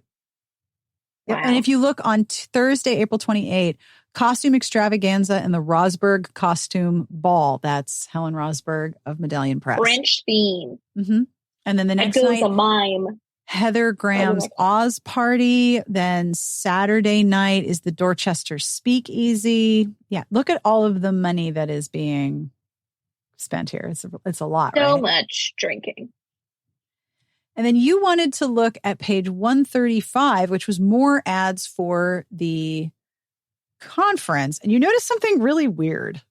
Wow. And if you look on Thursday, April 28, costume extravaganza and the Rosberg costume ball. That's Helen Rosberg of Medallion Press. French theme. Mm-hmm. And then the next goes night, a mime. Heather Graham's Oz party. Then Saturday night is the Dorchester Speakeasy. Yeah, look at all of the money that is being spent here. It's a lot, so right? much drinking. And then you wanted to look at page 135, which was more ads for the conference. And you noticed something really weird.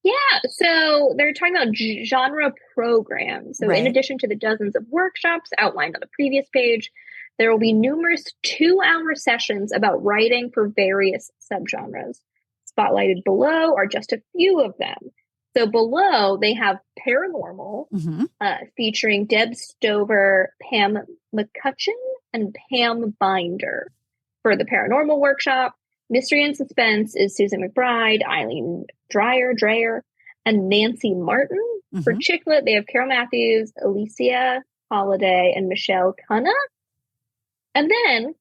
Yeah, so they're talking about genre programs. So in addition to the dozens of workshops outlined on the previous page, there will be numerous 2-hour sessions about writing for various subgenres. Spotlighted below are just a few of them. So below, they have Paranormal, featuring Deb Stover, Pam McCutcheon, and Pam Binder. For the Paranormal workshop, Mystery and Suspense is Susan McBride, Eileen Dreyer, and Nancy Martin. For Chick Lit, they have Carol Matthews, Alicia Holiday, and Michelle Cunha. And then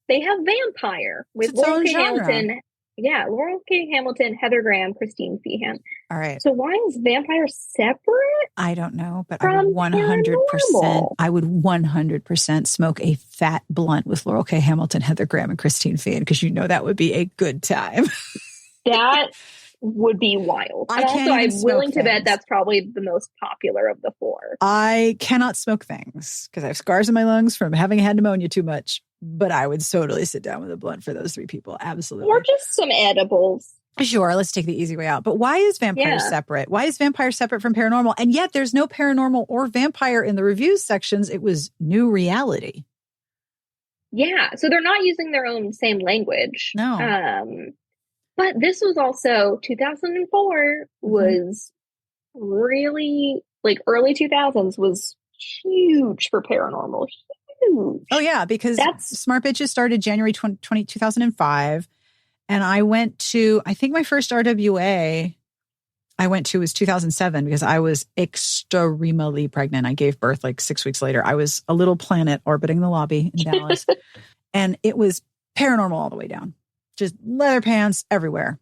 they have Vampire with Laurel K. Hamilton. Yeah, Laurel K. Hamilton, Heather Graham, Christine Feehan. All right. So why is Vampire separate? I don't know, but I would 100%. I would 100% smoke a fat blunt with Laurel K. Hamilton, Heather Graham, and Christine Feehan because you know that would be a good time. That would be wild. I And can't also, even I'm willing smoke to bet things. that's probably the most popular of the four. I cannot smoke things because I have scars in my lungs from having had pneumonia too much. But I would totally sit down with a blunt for those three people. Absolutely. Or just some edibles. Sure, let's take the easy way out. But why is vampire separate? Why is vampire separate from paranormal? And yet there's no paranormal or vampire in the reviews sections. It was new reality. Yeah. So they're not using their own same language. No. But this was also 2004 was really like early 2000s was huge for paranormal. Huge. Oh, yeah, because Smart Bitches started January 2005. And I went to, I think my first RWA I went to was 2007 because I was extremely pregnant. I gave birth like 6 weeks later. I was a little planet orbiting the lobby in Dallas. And it was paranormal all the way down. Just leather pants everywhere.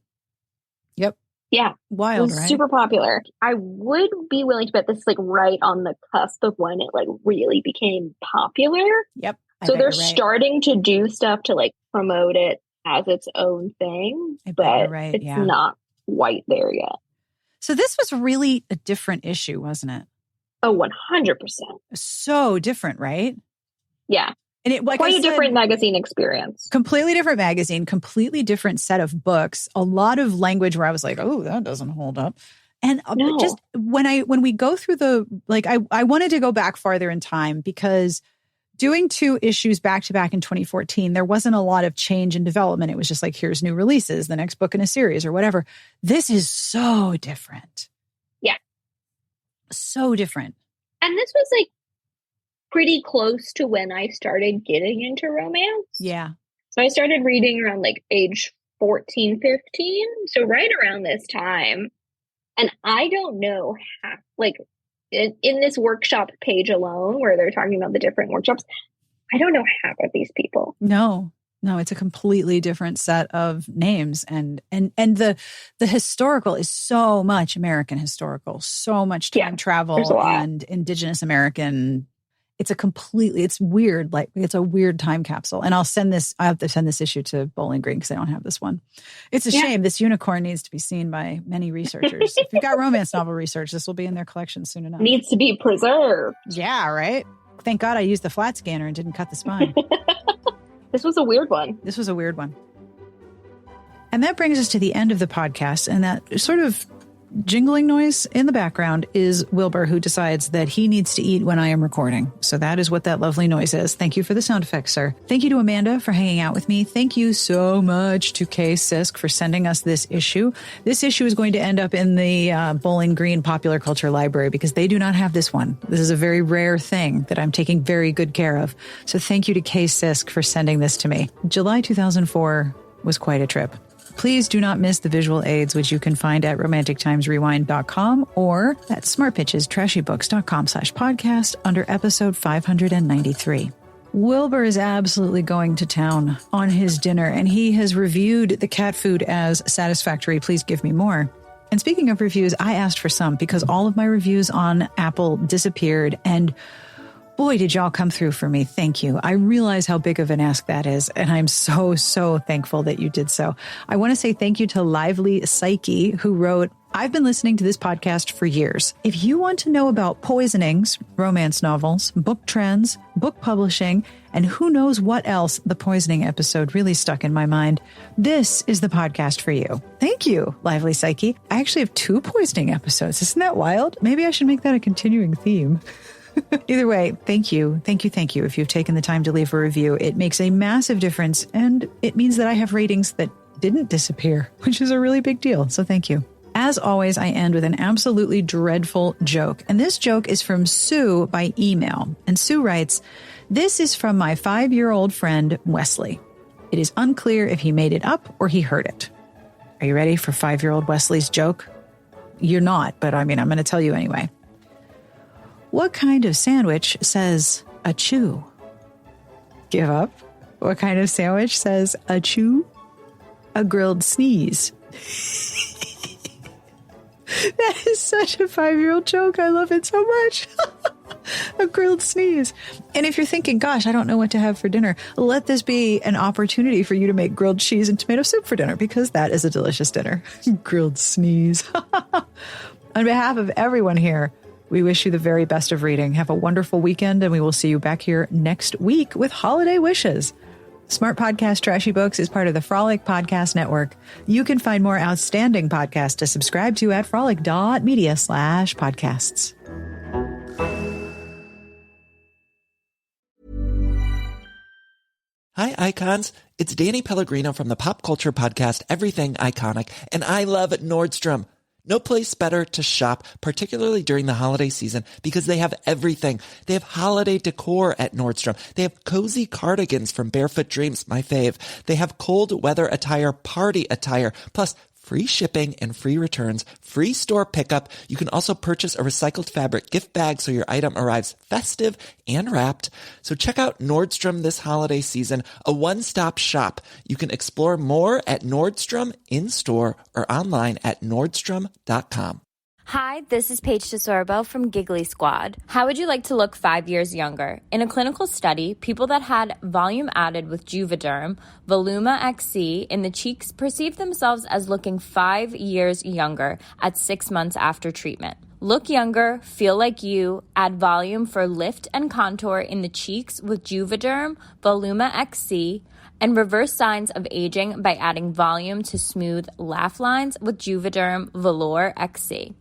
Yep. Yeah. Wild, it was right? Super popular. I would be willing to bet this is like right on the cusp of when it like really became popular. Yep. So they're starting to do stuff to like promote it as its own thing, but it's not quite there yet. So this was really a different issue, wasn't it? Oh, 100%. So different, right? Yeah. And it like quite a different magazine experience. Completely different magazine, completely different set of books, a lot of language where I was like, oh, that doesn't hold up. And just when we go through the, like, I wanted to go back farther in time because doing 2 issues back to back in 2014, there wasn't a lot of change and development. It was just like, here's new releases, the next book in a series or whatever. This is so different. Yeah. So different. And this was like pretty close to when I started getting into romance. Yeah. So I started reading around like age 14, 15. So right around this time. And I don't know how, like, in this workshop page alone, where they're talking about the different workshops, I don't know half of these people. No, it's a completely different set of names. And the historical is so much American historical, so much time travel and Indigenous American. It's weird. Like it's a weird time capsule. And I have to send this issue to Bowling Green because I don't have this one. It's a shame. This unicorn needs to be seen by many researchers. If you've got romance novel research, this will be in their collection soon enough. Needs to be preserved. Yeah, right? Thank God I used the flat scanner and didn't cut the spine. This was a weird one. And that brings us to the end of the podcast. And that sort of jingling noise in the background is Wilbur, who decides that he needs to eat when I am recording. So that is what that lovely noise is. Thank you for the sound effects, sir. Thank you to Amanda for hanging out with me. Thank you so much to Kay Sisk for sending us this issue. This issue is going to end up in the Bowling Green Popular Culture Library because they do not have this one. This is a very rare thing that I'm taking very good care of. So thank you to Kay Sisk for sending this to me. July 2004 was quite a trip. Please do not miss the visual aids, which you can find at romantictimesrewind.com or at smartpitchestrashybooks.com/podcast under episode 593. Wilbur is absolutely going to town on his dinner, and he has reviewed the cat food as satisfactory. Please give me more. And speaking of reviews, I asked for some because all of my reviews on Apple disappeared, and boy, did y'all come through for me. Thank you. I realize how big of an ask that is, and I'm so, so thankful that you did so. I want to say thank you to Lively Psyche, who wrote, I've been listening to this podcast for years. If you want to know about poisonings, romance novels, book trends, book publishing, and who knows what else, the poisoning episode really stuck in my mind. This is the podcast for you. Thank you, Lively Psyche. I actually have 2 poisoning episodes. Isn't that wild? Maybe I should make that a continuing theme. Either way, thank you. Thank you. Thank you. If you've taken the time to leave a review, it makes a massive difference. And it means that I have ratings that didn't disappear, which is a really big deal. So thank you. As always, I end with an absolutely dreadful joke. And this joke is from Sue by email. And Sue writes, this is from my 5-year-old friend, Wesley. It is unclear if he made it up or he heard it. Are you ready for 5-year-old Wesley's joke? You're not, but I'm going to tell you anyway. What kind of sandwich says achoo? Give up. What kind of sandwich says achoo? A grilled sneeze. That is such a 5-year-old joke. I love it so much. A grilled sneeze. And if you're thinking, gosh, I don't know what to have for dinner, let this be an opportunity for you to make grilled cheese and tomato soup for dinner, because that is a delicious dinner. Grilled sneeze. On behalf of everyone here, we wish you the very best of reading. Have a wonderful weekend, and we will see you back here next week with holiday wishes. Smart Podcast Trashy Books is part of the Frolic Podcast Network. You can find more outstanding podcasts to subscribe to at frolic.media/podcasts. Hi, Icons. It's Danny Pellegrino from the pop culture podcast Everything Iconic, and I love Nordstrom. No place better to shop, particularly during the holiday season, because they have everything. They have holiday decor at Nordstrom. They have cozy cardigans from Barefoot Dreams, my fave. They have cold weather attire, party attire, plus free shipping and free returns, free store pickup. You can also purchase a recycled fabric gift bag so your item arrives festive and wrapped. So check out Nordstrom this holiday season, a one-stop shop. You can explore more at Nordstrom in-store or online at Nordstrom.com. Hi, this is Paige DeSorbo from Giggly Squad. How would you like to look 5 years younger? In a clinical study, people that had volume added with Juvederm, Voluma XC, in the cheeks perceived themselves as looking 5 years younger at 6 months after treatment. Look younger, feel like you, add volume for lift and contour in the cheeks with Juvederm, Voluma XC, and reverse signs of aging by adding volume to smooth laugh lines with Juvederm Velour XC.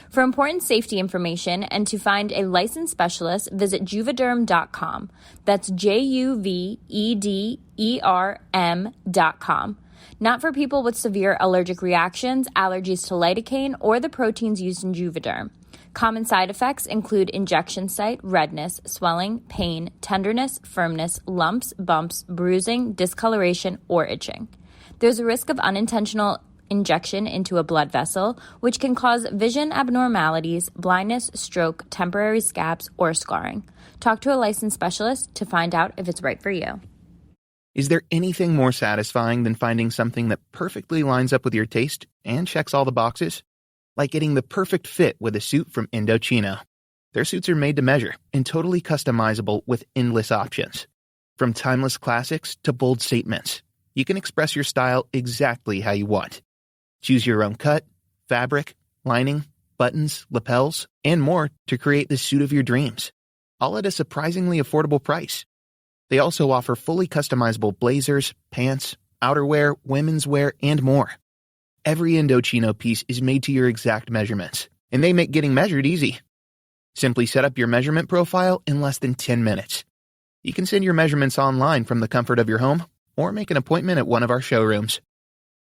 For important safety information and to find a licensed specialist, visit Juvederm.com. That's JUVEDERM.com. Not for people with severe allergic reactions, allergies to lidocaine, or the proteins used in Juvederm. Common side effects include injection site, redness, swelling, pain, tenderness, firmness, lumps, bumps, bruising, discoloration, or itching. There's a risk of unintentional injection into a blood vessel, which can cause vision abnormalities, blindness, stroke, temporary scabs, or scarring. Talk to a licensed specialist to find out if it's right for you. Is there anything more satisfying than finding something that perfectly lines up with your taste and checks all the boxes? Like getting the perfect fit with a suit from Indochino. Their suits are made to measure and totally customizable with endless options. From timeless classics to bold statements, you can express your style exactly how you want. Choose your own cut, fabric, lining, buttons, lapels, and more to create the suit of your dreams, all at a surprisingly affordable price. They also offer fully customizable blazers, pants, outerwear, women's wear, and more. Every Indochino piece is made to your exact measurements, and they make getting measured easy. Simply set up your measurement profile in less than 10 minutes. You can send your measurements online from the comfort of your home or make an appointment at one of our showrooms.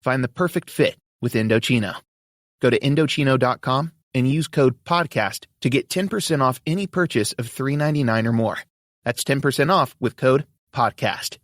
Find the perfect fit with Indochino. Go to Indochino.com and use code PODCAST to get 10% off any purchase of $3.99 or more. That's 10% off with code PODCAST.